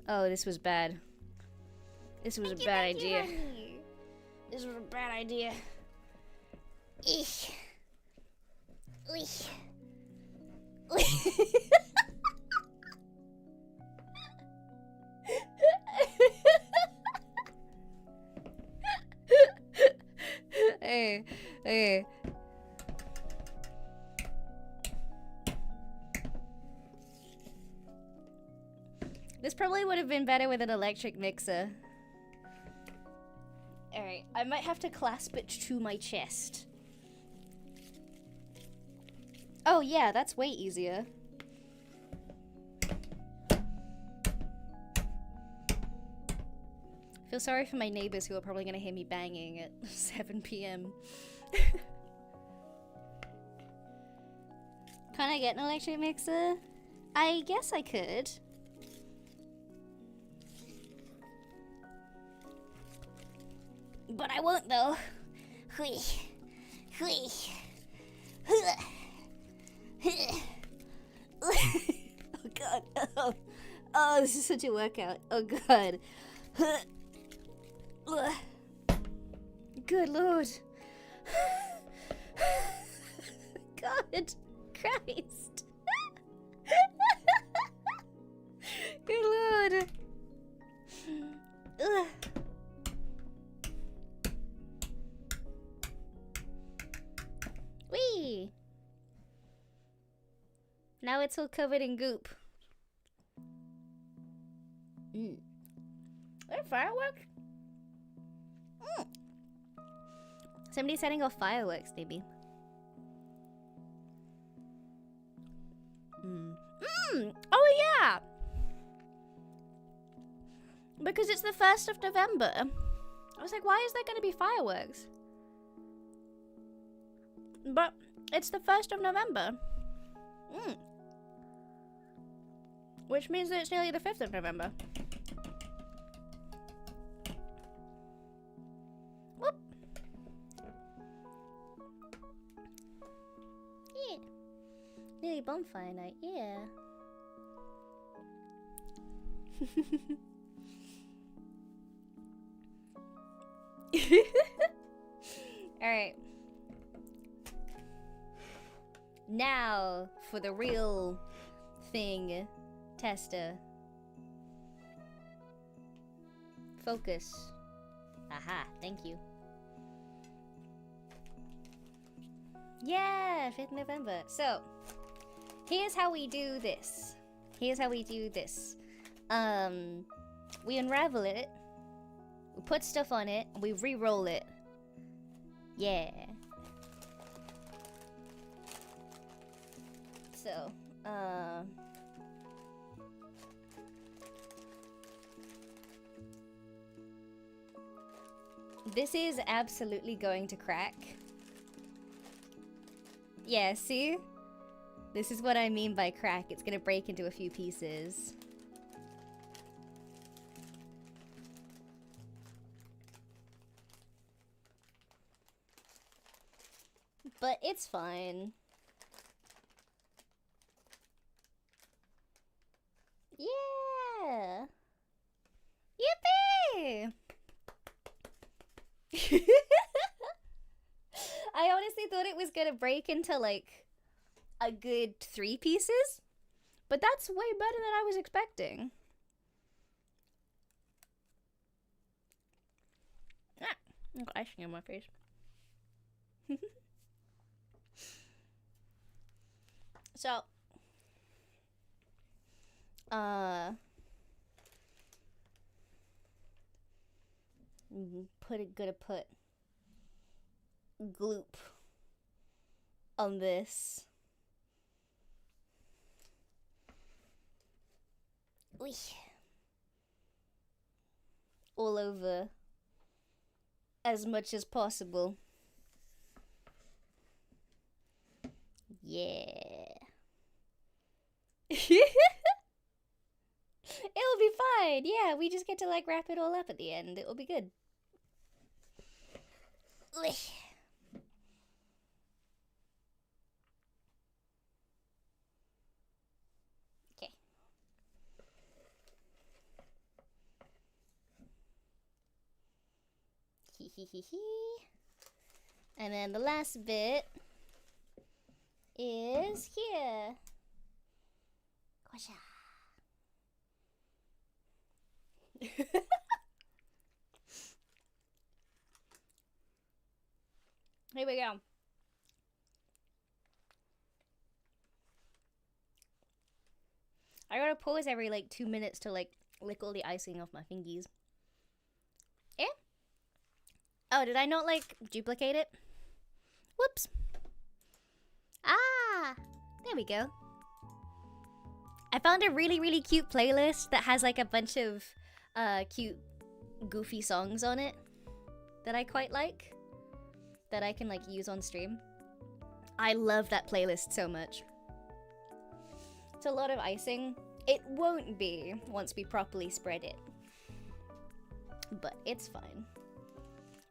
Oh, this was bad. This was a bad idea. This was a bad idea.
Ich. Oui.
Hey, hey. This probably would have been better with an electric mixer. Alright, I might have to clasp it to my chest. Oh yeah, that's way easier. Feel sorry for my neighbors who are probably gonna hear me banging at 7 p.m. Can I get an electric mixer? I guess I could. But I won't though.
Hui. Hui.
Oh god. Oh, this is such a workout. Oh god. Good lord. God Christ. Good lord. Ugh. Whee! Now it's all covered in goop. Are there fireworks? Somebody's setting off fireworks, maybe. Oh yeah! Because it's the 1st of November. I was like, why is there going to be fireworks? But it's the 1st of November. Which means that it's nearly the 5th of November. Whoop. Yeah. Nearly bonfire night, yeah. Alright. Now for the real thing, tester. Focus. Aha, thank you. Yeah, 5th November. So, here's how we do this. Here's how we do this. We unravel it, we put stuff on it, and we re-roll it. Yeah. So, this is absolutely going to crack. Yeah, see? This is what I mean by crack. It's gonna break into a few pieces. But it's fine. Yeah! Yippee! I honestly thought it was gonna break into like a good 3 pieces, but that's way better than I was expecting. I've got icing on my face. So, gonna put gloop on this.
Ui.
All over as much as possible. Yeah. It'll be fine. Yeah, we just get to like wrap it all up at the end. It'll be good.
Ui.
Okay. Hee hee hee hee. And then the last bit is here.
Quasha.
Here we go. I gotta pause every like 2 minutes to like lick all the icing off my fingies. Eh? Oh, did I not like duplicate it? Whoops. Ah, there we go. I found a really, really cute playlist that has like a bunch of cute, goofy songs on it that I quite like, that I can like use on stream. I love that playlist so much. It's a lot of icing. It won't be once we properly spread it, but it's fine.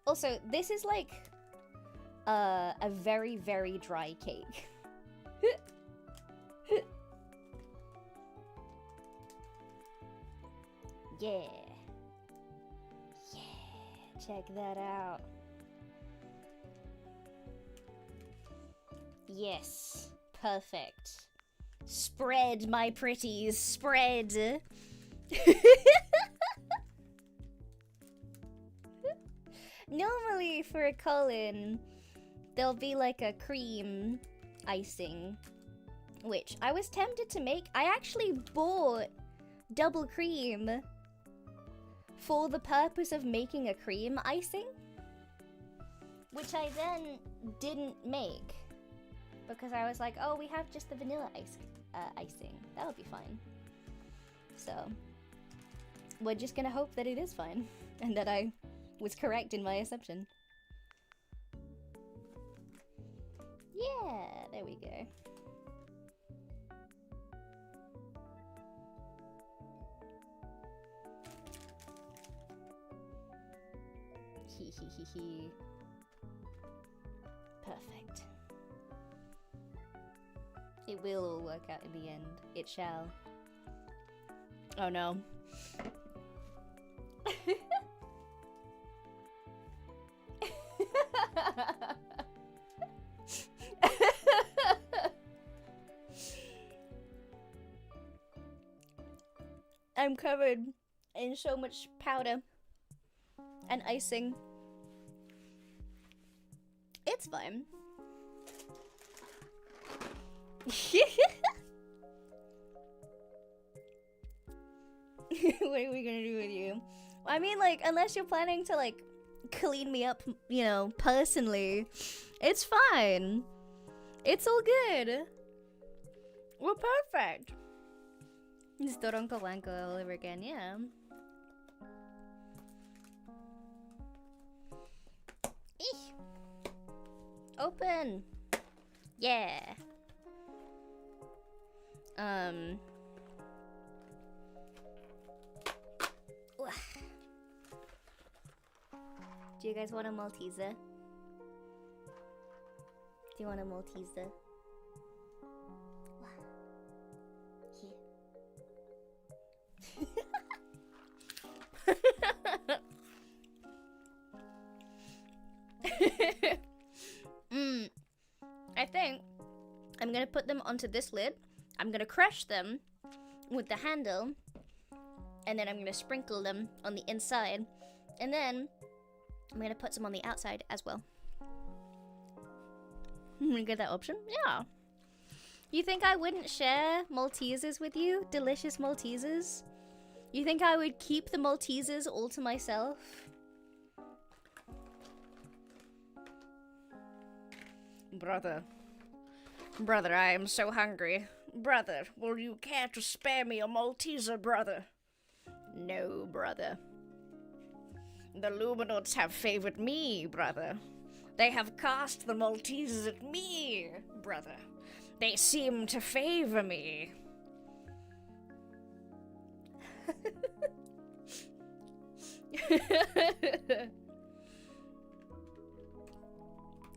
Also, this is like a very, very dry cake. Yeah. Yeah, check that out. Yes, perfect. Spread, my pretties, spread. Normally for a Colin, there'll be like a cream icing, which I was tempted to make. I actually bought double cream for the purpose of making a cream icing, which I then didn't make because I was like, oh, we have just the vanilla icing. That'll be fine. So we're just gonna hope that it is fine and that I was correct in my assumption. Yeah, there we go. Hee hee hee hee. Perfect. It will all work out in the end. It shall. Oh no. I'm covered in so much powder and icing. It's fine. What are we gonna do with you? I mean, like, unless you're planning to, like, clean me up, you know, personally, it's fine. It's all good. We're perfect. It's Doronko Wanko all over again, yeah. Eesh. Open. Yeah. Do you guys want a Malteser? Do you want a Malteser? I think I'm gonna put them onto this lid. I'm gonna crush them with the handle, and then I'm gonna sprinkle them on the inside, and then I'm gonna put some on the outside as well. You get that option? Yeah. You think I wouldn't share Maltesers with you? Delicious Maltesers? You think I would keep the Maltesers all to myself? Brother, I am so hungry. Brother, will you care to spare me a Malteser, brother? No, brother. The Luminots have favored me, brother. They have cast the Maltesers at me, brother. They seem to favor me.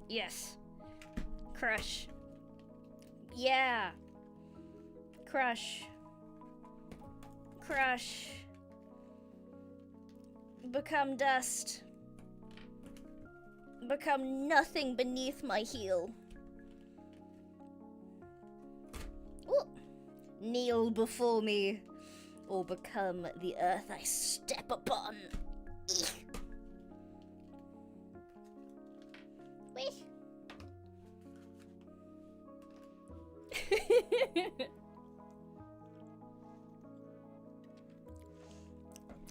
Yes. Crush. Yeah. Crush. Crush. Become dust. Become nothing beneath my heel. Ooh. Kneel before me, or become the earth I step upon. Wee.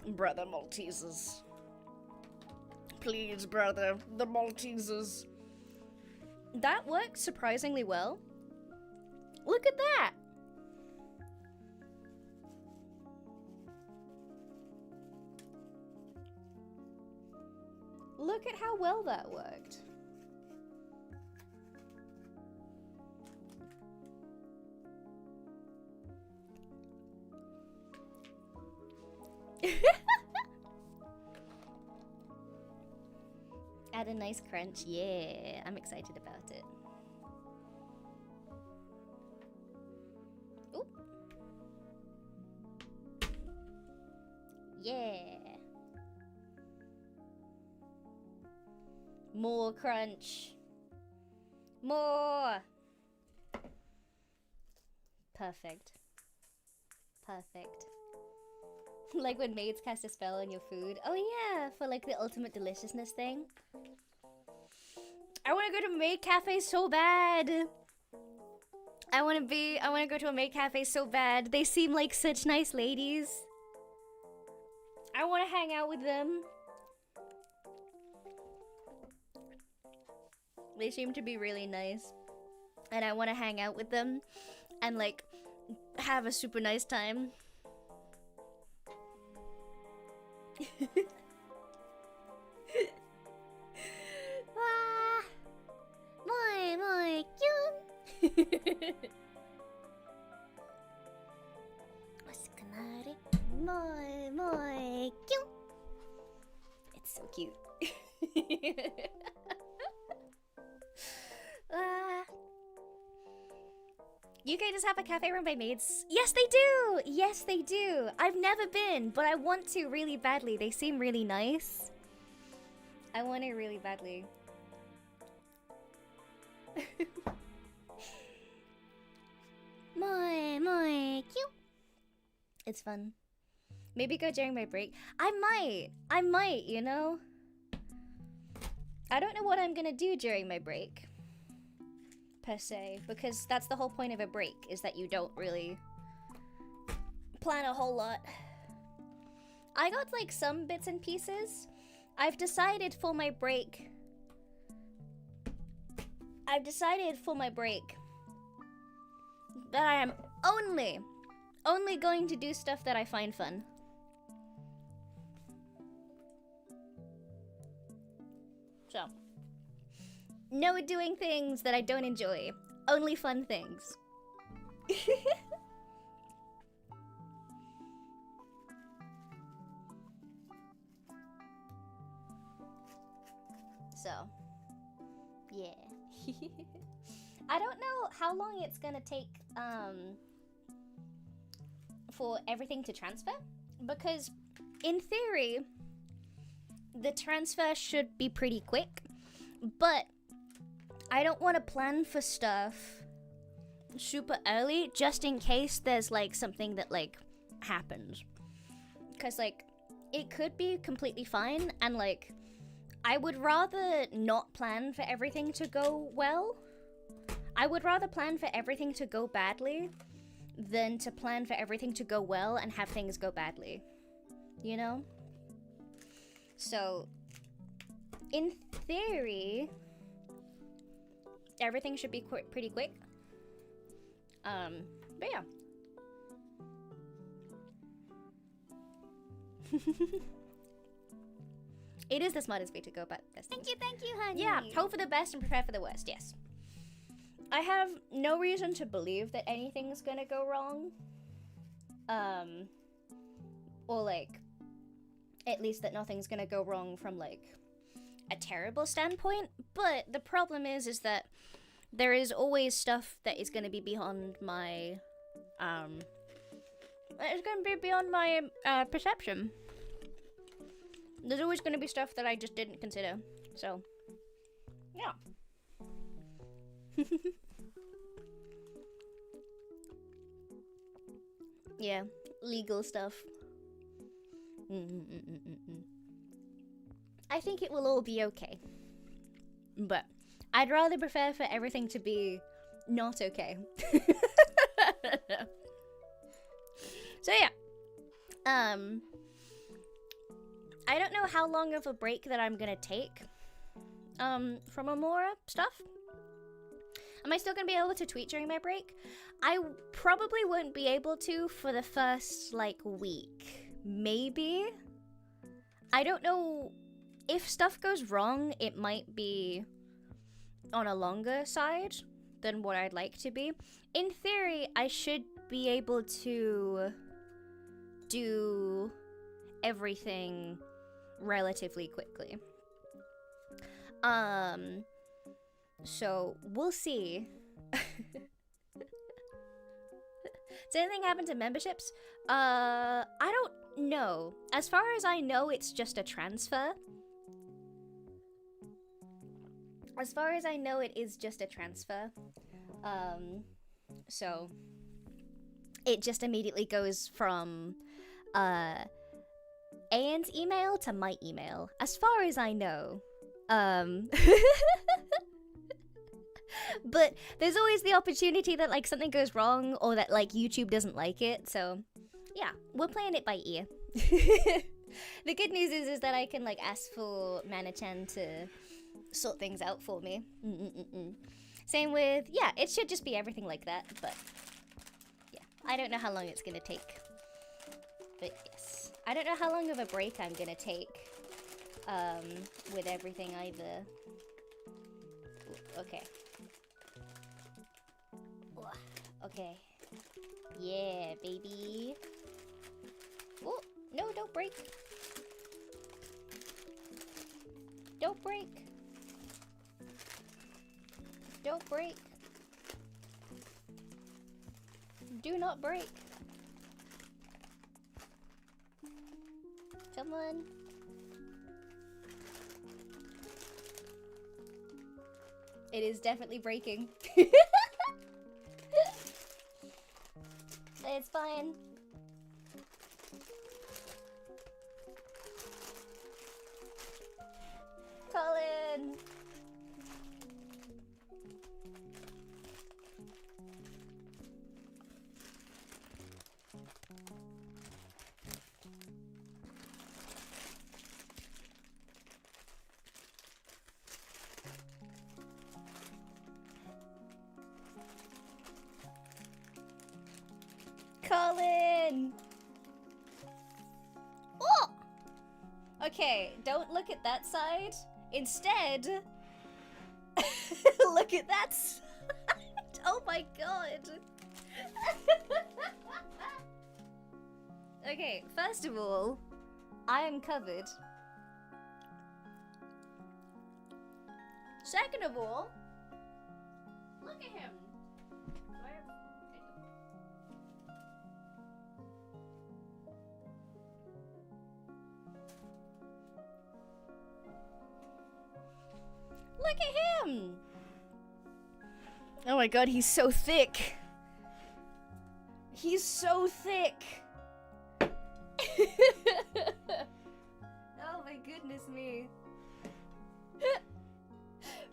Brother Maltesers. Please, brother, the Maltesers. That worked surprisingly well. Look at that! Look at how well that worked. Add a nice crunch. Yeah, I'm excited about it. Ooh. Yeah. More crunch. More. Perfect. Perfect. Like when maids cast a spell on your food. Oh yeah, for like the ultimate deliciousness thing. I want to go to a maid cafe so bad. I want to go to a maid cafe so bad. They seem like such nice ladies. I want to hang out with them. They seem to be really nice. And I want to hang out with them and like have a super nice time. Ah, moi, cute. Moi, cute. It's so cute. UK does have a cafe run by maids. Yes, they do. Yes, they do. I've never been, but I want to really badly. They seem really nice. I want it really badly. Moi, cute. It's fun. Maybe go during my break. I might, you know? I don't know what I'm gonna do during my break. Per se, because that's the whole point of a break, is that you don't really plan a whole lot. I got like some bits and pieces. I've decided for my break that I am only going to do stuff that I find fun. So, no doing things that I don't enjoy. Only fun things. So, yeah. I don't know how long it's gonna take for everything to transfer, because in theory the transfer should be pretty quick, but I don't want to plan for stuff super early just in case there's like something that like happens, because like it could be completely fine, and like I would rather not plan for everything to go well. I would rather plan for everything to go badly than to plan for everything to go well and have things go badly, you know? So, in theory, everything should be pretty quick. But yeah. It is the smartest way to go about this.
Thank you, honey.
Yeah, hope for the best and prepare for the worst, yes. I have no reason to believe that anything's gonna go wrong. Or like, at least that nothing's gonna go wrong from like a terrible standpoint. But the problem is that there is always stuff that is gonna be beyond my, it's gonna be beyond my, perception. There's always gonna be stuff that I just didn't consider, so, yeah. Yeah, legal stuff. I think it will all be okay. But I'd rather prefer for everything to be not okay. So yeah. I don't know how long of a break that I'm gonna take from Amora stuff. Am I still gonna be able to tweet during my break? I probably won't be able to for the first, like, week. Maybe? I don't know. If stuff goes wrong, it might be on a longer side than what I'd like to be. In theory, I should be able to do everything relatively quickly. So we'll see. Does anything happen to memberships? I don't know. As far as I know, it's just a transfer. As far as I know, it is just a transfer. So it just immediately goes from Anne's email to my email, as far as I know. But there's always the opportunity that, like, something goes wrong or that, like, YouTube doesn't like it. So yeah, we're playing it by ear. The good news is that I can, like, ask for Mana-chan to sort things out for me. Same with, yeah, it should just be everything like that, but yeah, I don't know how long it's gonna take. But yes, I don't know how long of a break I'm gonna take with everything either. Ooh, okay. Okay. Yeah, baby. Oh, no, don't break. Don't break. Don't break. Do not break. Come on. It is definitely breaking. It's fine. Colin! Colin! Oh! Okay, don't look at that side. Instead, look at that side. Oh my god. Okay, first of all, I am covered. Second of all, look at him. Look at him! Oh my god, he's so thick. He's so thick. Oh my goodness me.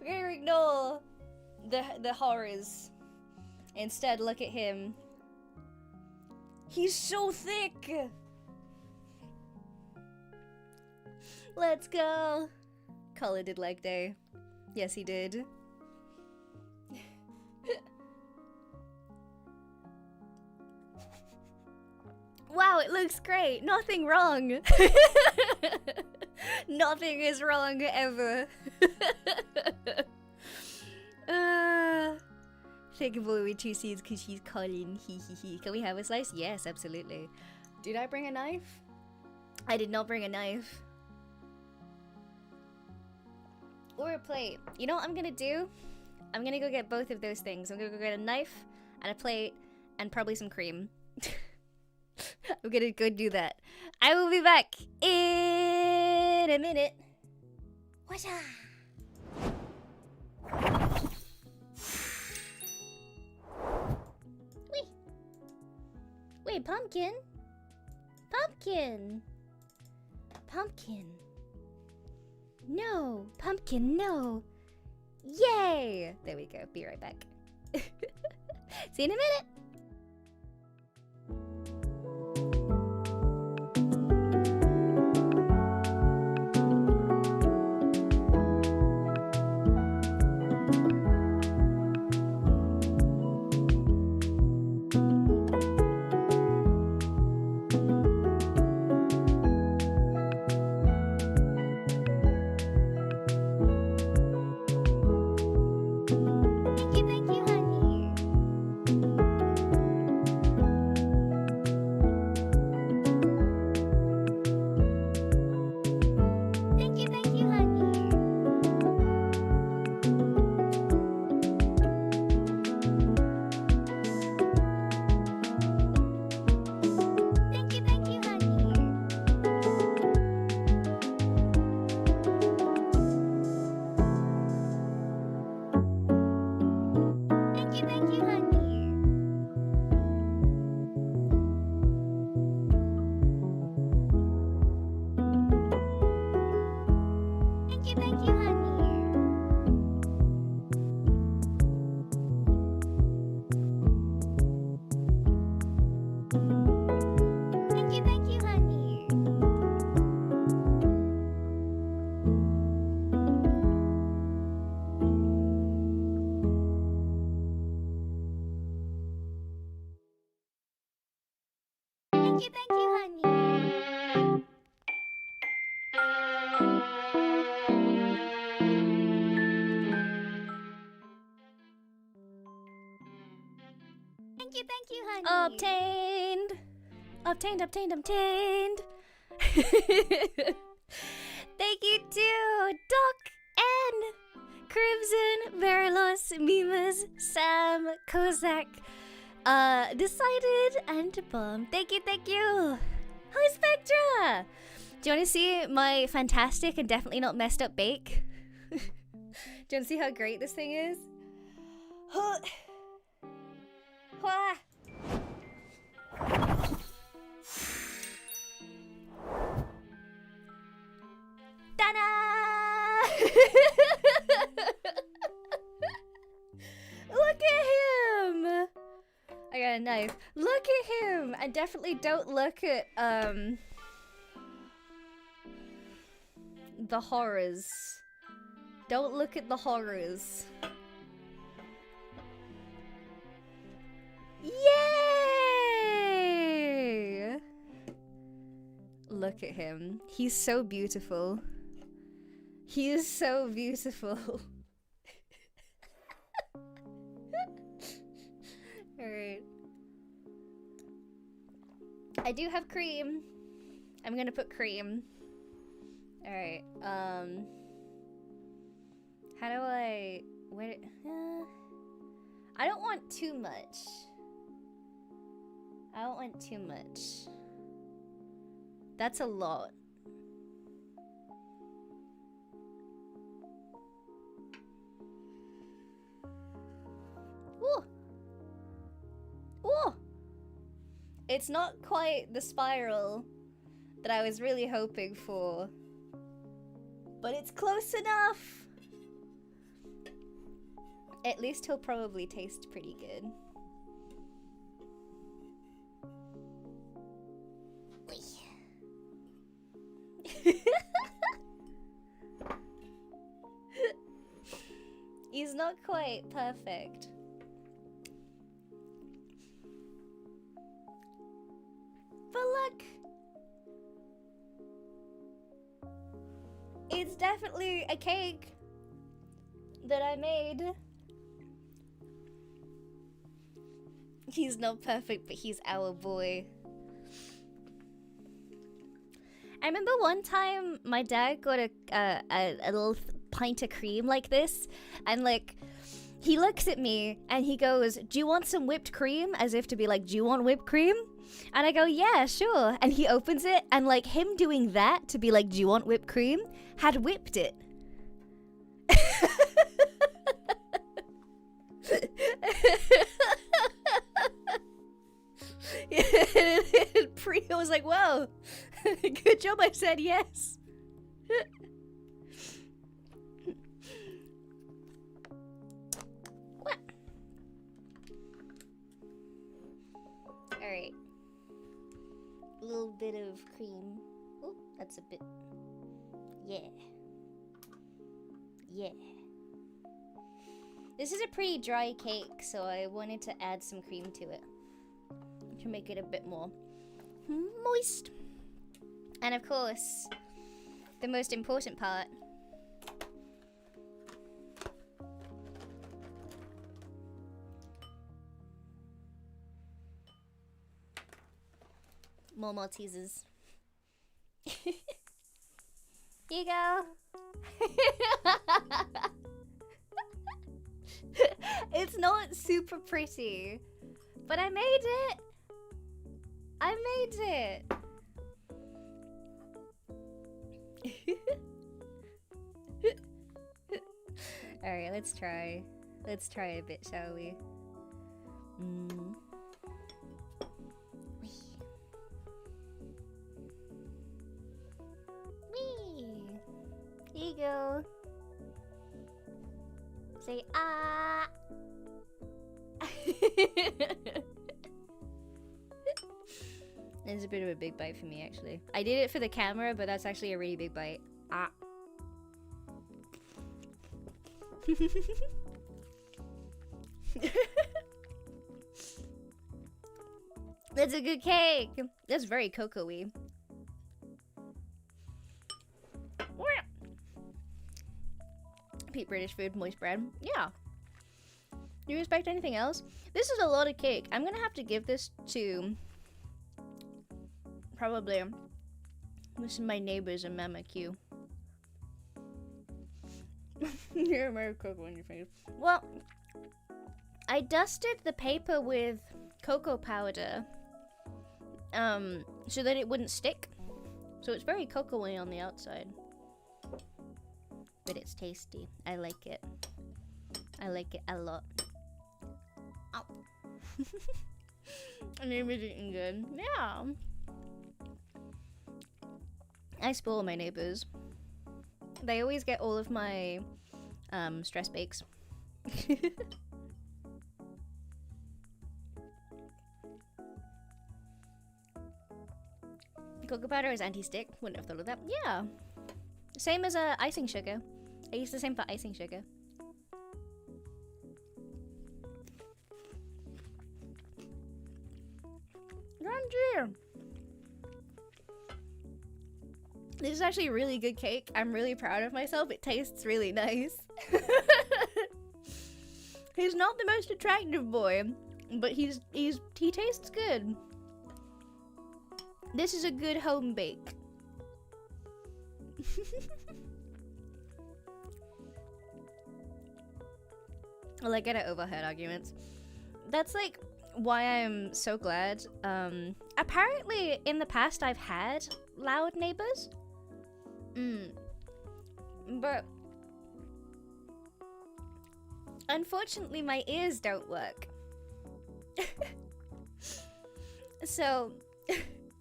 We're gonna ignore the horrors. Instead, look at him. He's so thick. Let's go. Colin did leg day. Yes, he did. Wow, it looks great. Nothing wrong. Nothing is wrong ever. Think of only 2 seeds because she's Colin. Can we have a slice? Yes, absolutely. Did I bring a knife? I did not bring a knife. Or a plate. You know what I'm gonna do? I'm gonna go get both of those things. I'm gonna go get a knife and a plate and probably some cream. I'm gonna go do that. I will be back in a minute.
OSHI!
Wait, pumpkin? Pumpkin! Pumpkin. No! Pumpkin, no! Yay! There we go. Be right back. See you in a minute!
Thank you, honey. Thank you, honey.
Obtained! Obtained, obtained, obtained! Thank you to Doc N, Crimson, Verilos, Mimas, Sam, Kozak, Decided, and Bomb. Thank you, thank you! Hi, Spectra! Do you want to see my fantastic and definitely not messed up bake? Do you want to see how great this thing is? Ta-da! Look at him! I got a knife. Look at him! And definitely don't look at, the horrors. Don't look at the horrors. Yay! Look at him. He's so beautiful. He is so beautiful. Alright. I do have cream. I'm gonna put cream. Alright, how do I... where... I don't want too much. I don't want too much. That's a lot. Whoa! Whoa! It's not quite the spiral that I was really hoping for. But it's close enough! At least he'll probably taste pretty good. He's not quite perfect. But look! It's definitely a cake that I made. He's not perfect, but he's our boy. I remember one time my dad got a little pint of cream like this, and like he looks at me and he goes, "Do you want some whipped cream?" As if to be like, "Do you want whipped cream?" And I go, "Yeah, sure." And he opens it, and like him doing that to be like, "Do you want whipped cream?" had whipped it. And Priya was like, "Whoa, good job I said yes." What? Alright. A little bit of cream. Oh, that's a bit. Yeah. Yeah. This is a pretty dry cake, so I wanted to add some cream to it to make it a bit more moist. And of course, the most important part. More Maltesers. Here you go. It's not super pretty, but I made it. I made it. Alright, let's try. Let's try a bit, shall we? Wee. Here you go. Say ah. It's a bit of a big bite for me, actually. I did it for the camera, but that's actually a really big bite. Ah. That's a good cake. That's very cocoa-y. Peak British food, moist bread. Yeah. Do you expect anything else? This is a lot of cake. I'm gonna have to give this to probably this is my neighbors in Mama Q. You're a very cocoa in your face. Well, I dusted the paper with cocoa powder so that it wouldn't stick. So it's very cocoa-y on the outside. But it's tasty. I like it. I like it a lot. Ow. My neighbor's eating good. Yeah. I spoil my neighbors. They always get all of my stress bakes. Cocoa powder is anti-stick. Wouldn't have thought of that. Yeah. Same as icing sugar. I use the same for icing sugar. Grandeur. This is actually a really good cake. I'm really proud of myself. It tastes really nice. He's not the most attractive boy, but he tastes good. This is a good home bake. Well, I get it, overheard arguments. That's like why I'm so glad. Apparently in the past I've had loud neighbors. But unfortunately my ears don't work. So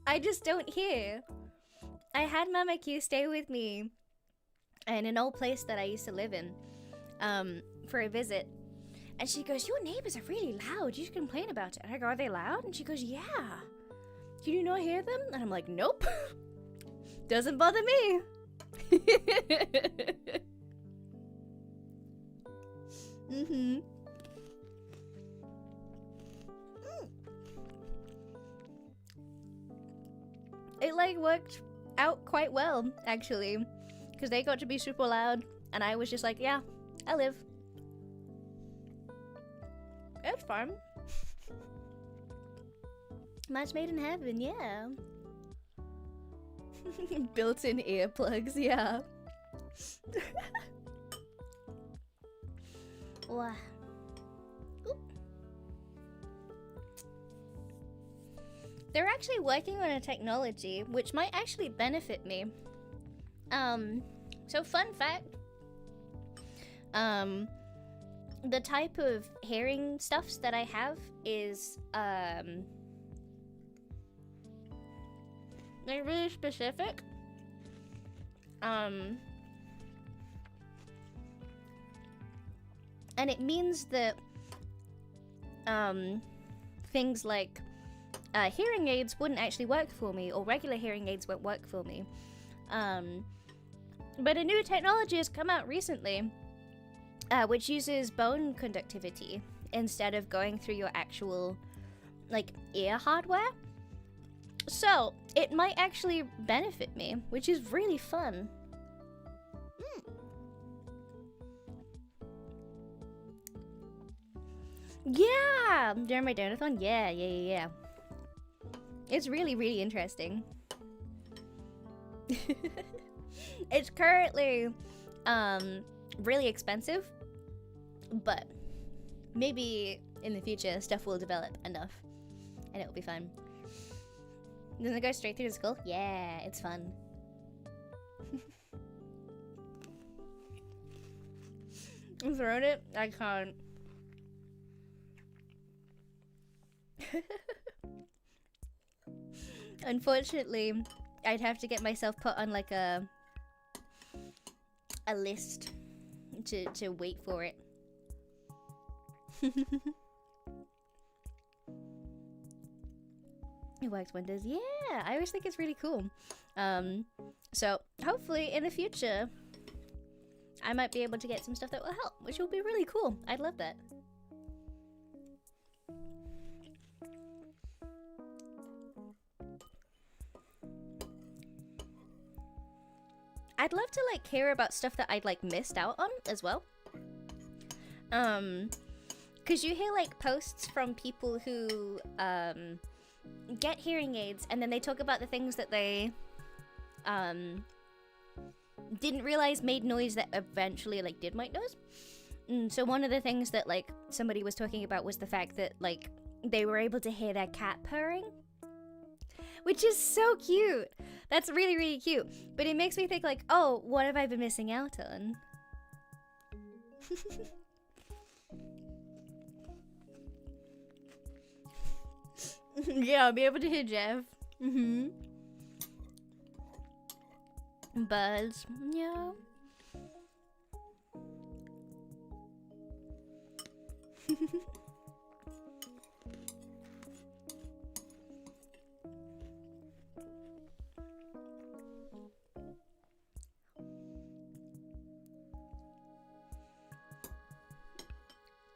I just don't hear. I had Mama Q stay with me in an old place that I used to live in for a visit. And she goes, your neighbors are really loud. You should complain about it. And I go, are they loud? And she goes, yeah. Can you not hear them? And I'm like, nope. Doesn't bother me. It like worked out quite well, actually. Because they got to be super loud. And I was just like, yeah, I live. It's fun. Match made in heaven, yeah. Built-in earplugs, yeah. Wow. Oop. They're actually working on a technology which might actually benefit me. So fun fact. The type of hearing stuffs that I have is they're really specific. And it means that things like hearing aids wouldn't actually work for me, or regular hearing aids won't work for me. But a new technology has come out recently, which uses bone conductivity instead of going through your actual, like, ear hardware. So, it might actually benefit me, which is really fun. Yeah! During my donathon? Yeah. It's really, really interesting. It's currently, really expensive, but maybe in the future stuff will develop enough and it will be fun. Doesn't it go straight through the skull? Yeah, it's fun. I'm throwing it? I can't. Unfortunately, I'd have to get myself put on like a list to wait for it. It works wonders. Yeah, I always think it's really cool. So hopefully in the future I might be able to get some stuff that will help, which will be really cool. I'd love that. I'd love to like hear about stuff that I'd like missed out on as well. Because you hear like posts from people who get hearing aids, and then they talk about the things that they didn't realize made noise that eventually like did make noise. So one of the things that like somebody was talking about was the fact that like they were able to hear their cat purring, which is so cute. That's really, really cute. But it makes me think like, oh, what have I been missing out on? Yeah, I'll be able to hear Jeff. Buzz. Yeah.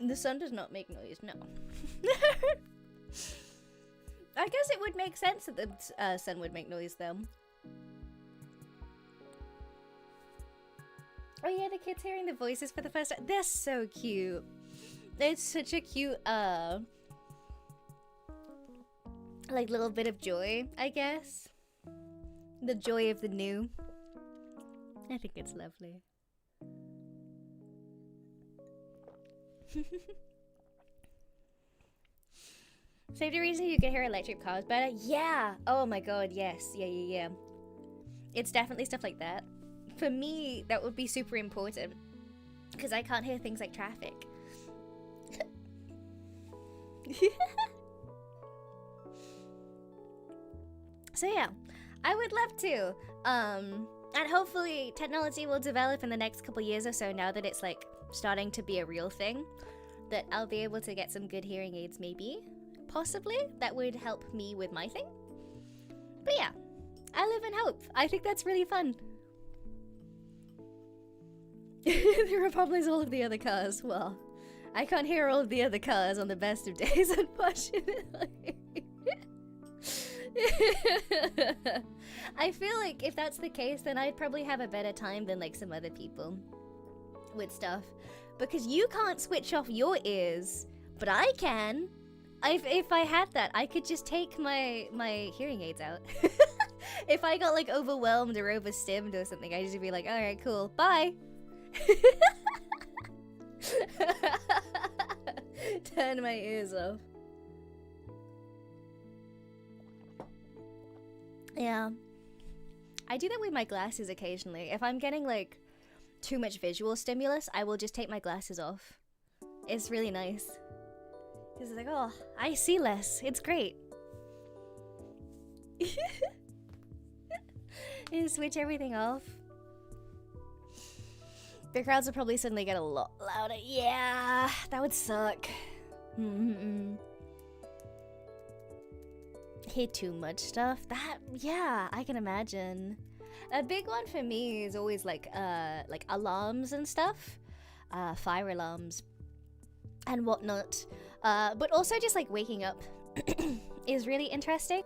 The sun does not make noise, no. I guess it would make sense that the sun would make noise, though. Oh yeah, the kids hearing the voices for the first time. They're so cute. It's such a cute, like little bit of joy, I guess. The joy of the new. I think it's lovely. Safety reason you can hear electric cars better? Yeah! Oh my god, yes. Yeah. It's definitely stuff like that. For me, that would be super important. Because I can't hear things like traffic. So yeah, I would love to. And hopefully technology will develop in the next couple years or so, now that it's like starting to be a real thing, that I'll be able to get some good hearing aids, maybe. Possibly. That would help me with my thing. But yeah, I live in hope. I think that's really fun. There are probably all of the other cars. Well, I can't hear all of the other cars on the best of days, unfortunately. I feel like if that's the case, then I'd probably have a better time than like some other people with stuff, because you can't switch off your ears, but I can. If I had that, I could just take my hearing aids out. If I got like overwhelmed or overstimmed or something, I'd just be like, all right, cool, bye. Turn my ears off. Yeah, I do that with my glasses occasionally. If I'm getting like too much visual stimulus, I will just take my glasses off. It's really nice. Because it's like, oh, I see less. It's great. You switch everything off. The crowds will probably suddenly get a lot louder. Yeah, that would suck. Hear too much stuff. Yeah, I can imagine. A big one for me is always like alarms and stuff, fire alarms and whatnot. But also just like waking up is really interesting.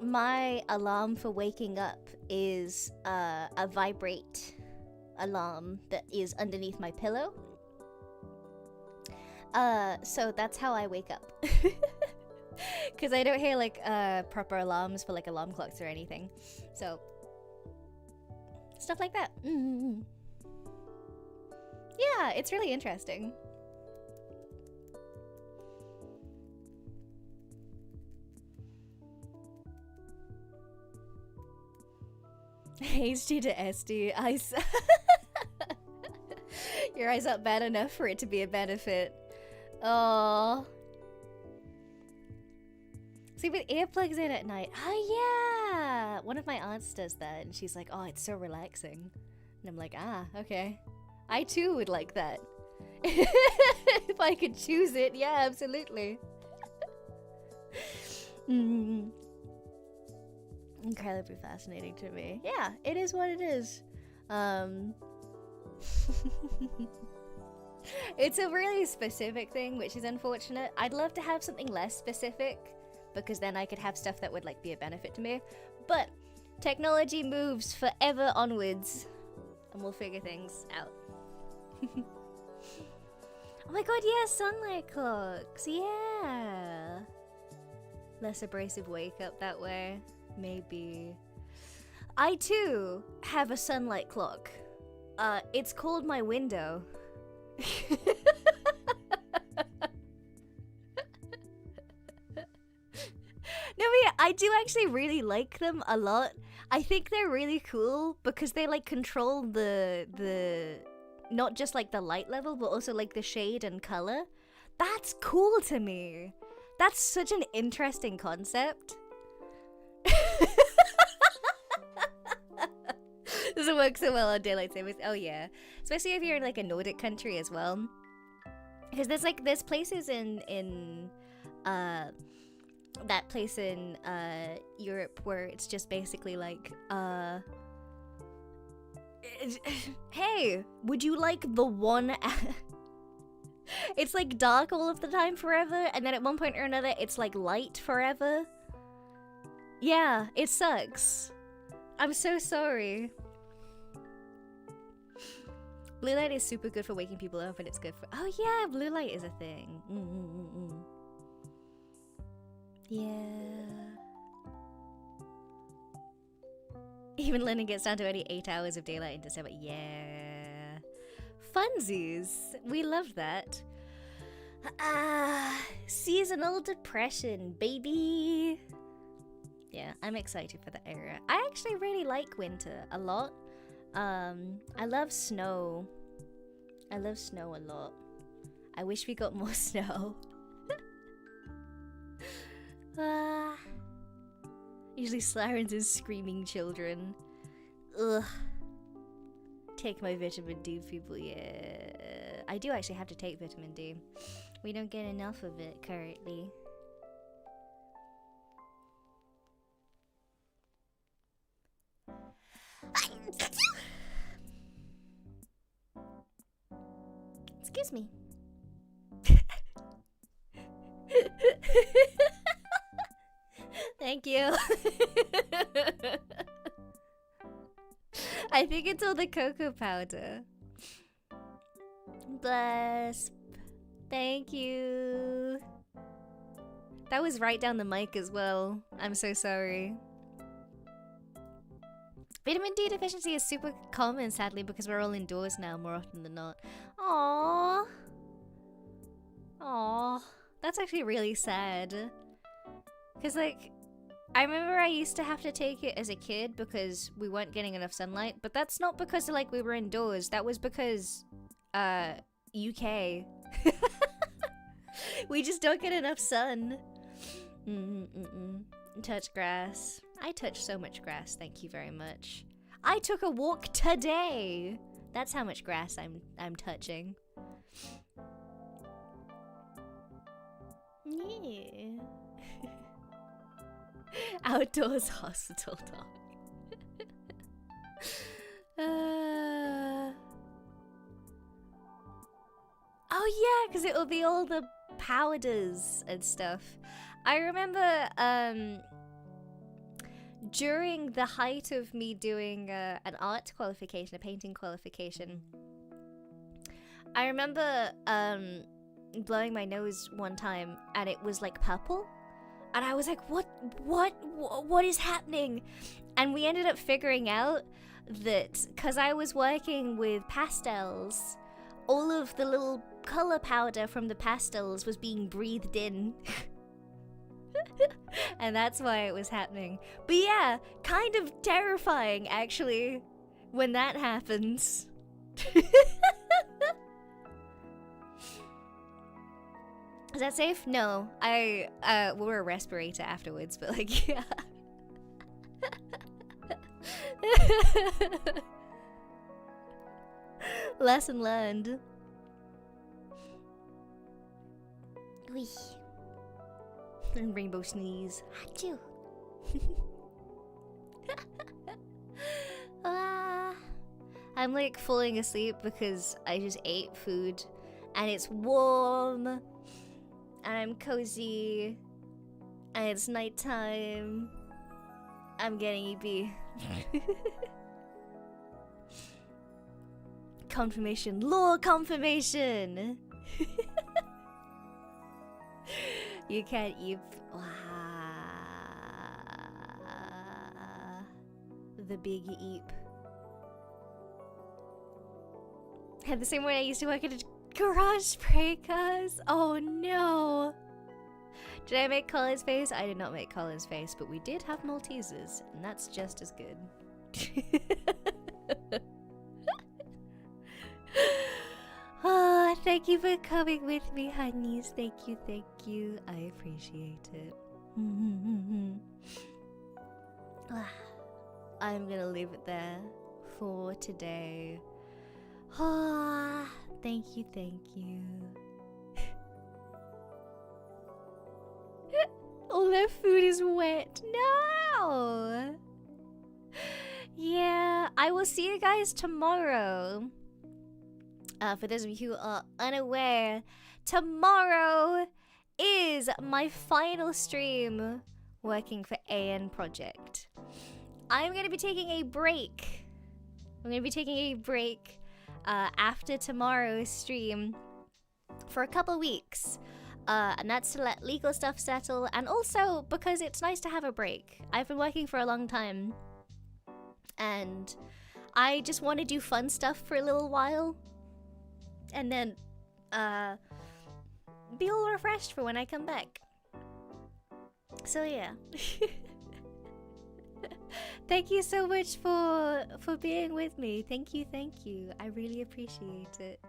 My alarm for waking up is a vibrate alarm that is underneath my pillow. So that's how I wake up. Because I don't hear like proper alarms for like alarm clocks or anything. So stuff like that. Yeah, it's really interesting. HD to SD. Your eyes aren't bad enough for it to be a benefit. Oh. See, with earplugs in at night. Oh yeah. One of my aunts does that, and she's like, "Oh, it's so relaxing." And I'm like, "Ah, okay. I too would like that." If I could choose it, yeah, absolutely. Incredibly fascinating to me. Yeah, it is what it is. It's a really specific thing, which is unfortunate. I'd love to have something less specific, because then I could have stuff that would like be a benefit to me. But Technology moves forever onwards, and we'll figure things out. Oh my god, yeah, sunlight clocks, yeah. Less abrasive wake up that way, maybe. I too have a sunlight clock. It's called my window. No, yeah, I do actually really like them a lot. I think they're really cool because they like control the not just like the light level, but also like the shade and color. That's cool to me. That's such an interesting concept. Doesn't work so well on daylight savings. Oh yeah, especially if you're in like a Nordic country as well, because there's places in that place in Europe where it's just basically like hey, would you like the one it's like dark all of the time forever, and then at one point or another it's like light forever. Yeah, it sucks. I'm so sorry. Blue light is super good for waking people up, and it's good for... Oh yeah, blue light is a thing. Yeah. Even Lennon gets down to only 8 hours of daylight in December. Yeah. Funsies. We love that. Seasonal depression, baby. Yeah, I'm excited for the era. I actually really like winter a lot. I love snow. I love snow a lot. I wish we got more snow. Usually sirens and screaming children. Ugh. Take my vitamin D, people, yeah. I do actually have to take vitamin D. We don't get enough of it currently. Excuse me. Thank you. I think it's all the cocoa powder. Bless. Thank you. That was right down the mic as well. I'm so sorry. Vitamin D deficiency is super common, sadly, because we're all indoors now more often than not. Aww. Aww. That's actually really sad. Because, like, I remember I used to have to take it as a kid because we weren't getting enough sunlight, but that's not because, like, we were indoors. That was because, UK. We just don't get enough sun. Touch grass. I touch so much grass, thank you very much. I took a walk today. That's how much grass I'm touching. Yeah. Outdoors hospital dog. Oh yeah, because it will be all the powders and stuff. I remember during the height of me doing an art qualification, a painting qualification, I remember blowing my nose one time and it was like purple, and I was like, what is happening? And we ended up figuring out that because I was working with pastels, all of the little color powder from the pastels was being breathed in. And that's why it was happening. But yeah, kind of terrifying actually when that happens. Is that safe? No. I wore a respirator afterwards, but like, yeah. Lesson learned.
Wee.
And rainbow sneeze.
Achoo.
I'm like falling asleep because I just ate food and it's warm and I'm cozy and it's nighttime I'm getting EP. Confirmation. Law confirmation! You can't eep. The big eep. Had the same way I used to work at a garage breakers. Oh no! Did I make Colin's face? I did not make Colin's face, but we did have Maltesers, and that's just as good. Oh, thank you for coming with me, honeys. Thank you, thank you. I appreciate it. I'm gonna leave it there for today. Ah, thank you, thank you. All their food is wet. No! Yeah, I will see you guys tomorrow. For those of you who are unaware, tomorrow is my final stream working for AN Project. I'm going to be taking a break. I'm going to be taking a break after tomorrow's stream for a couple weeks. And that's to let legal stuff settle, and also because it's nice to have a break. I've been working for a long time, and I just want to do fun stuff for a little while, and then be all refreshed for when I come back. So yeah. Thank you so much for being with me. Thank you, thank you. I really appreciate it.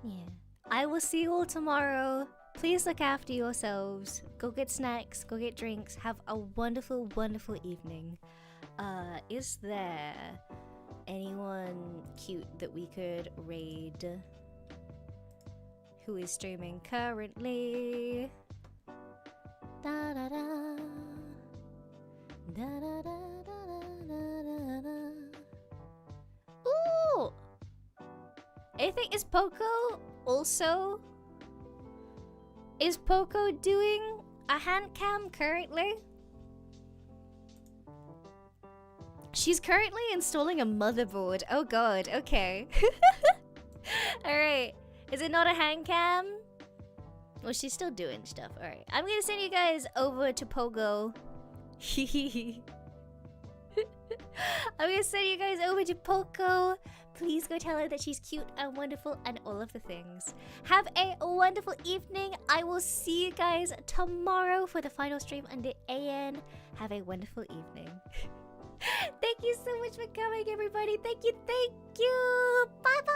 Yeah. I will see you all tomorrow. Please look after yourselves. Go get snacks, go get drinks. Have a wonderful, wonderful evening. Is there anyone cute that we could raid who is streaming currently? Da da da. Da da da da da da da. Ooh! I think is Poco also? Is Poco doing a handcam currently? She's currently installing a motherboard. Oh god, okay. Alright. Is it not a handcam? Well, she's still doing stuff. Alright. I'm gonna send you guys over to Pogo. I'm gonna send you guys over to Poco. Please go tell her that she's cute and wonderful and all of the things. Have a wonderful evening. I will see you guys tomorrow for the final stream under AN. Have a wonderful evening. Thank you so much for coming, everybody. Thank you, thank you. Bye-bye.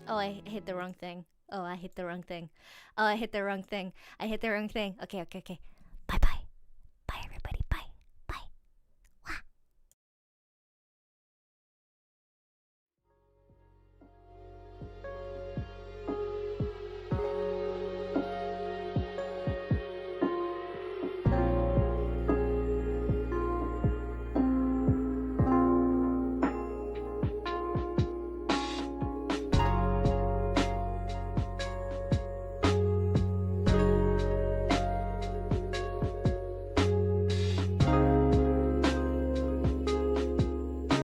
Oh, I hit the wrong thing. Oh, I hit the wrong thing. Oh, I hit the wrong thing. I hit the wrong thing. Okay, okay, okay.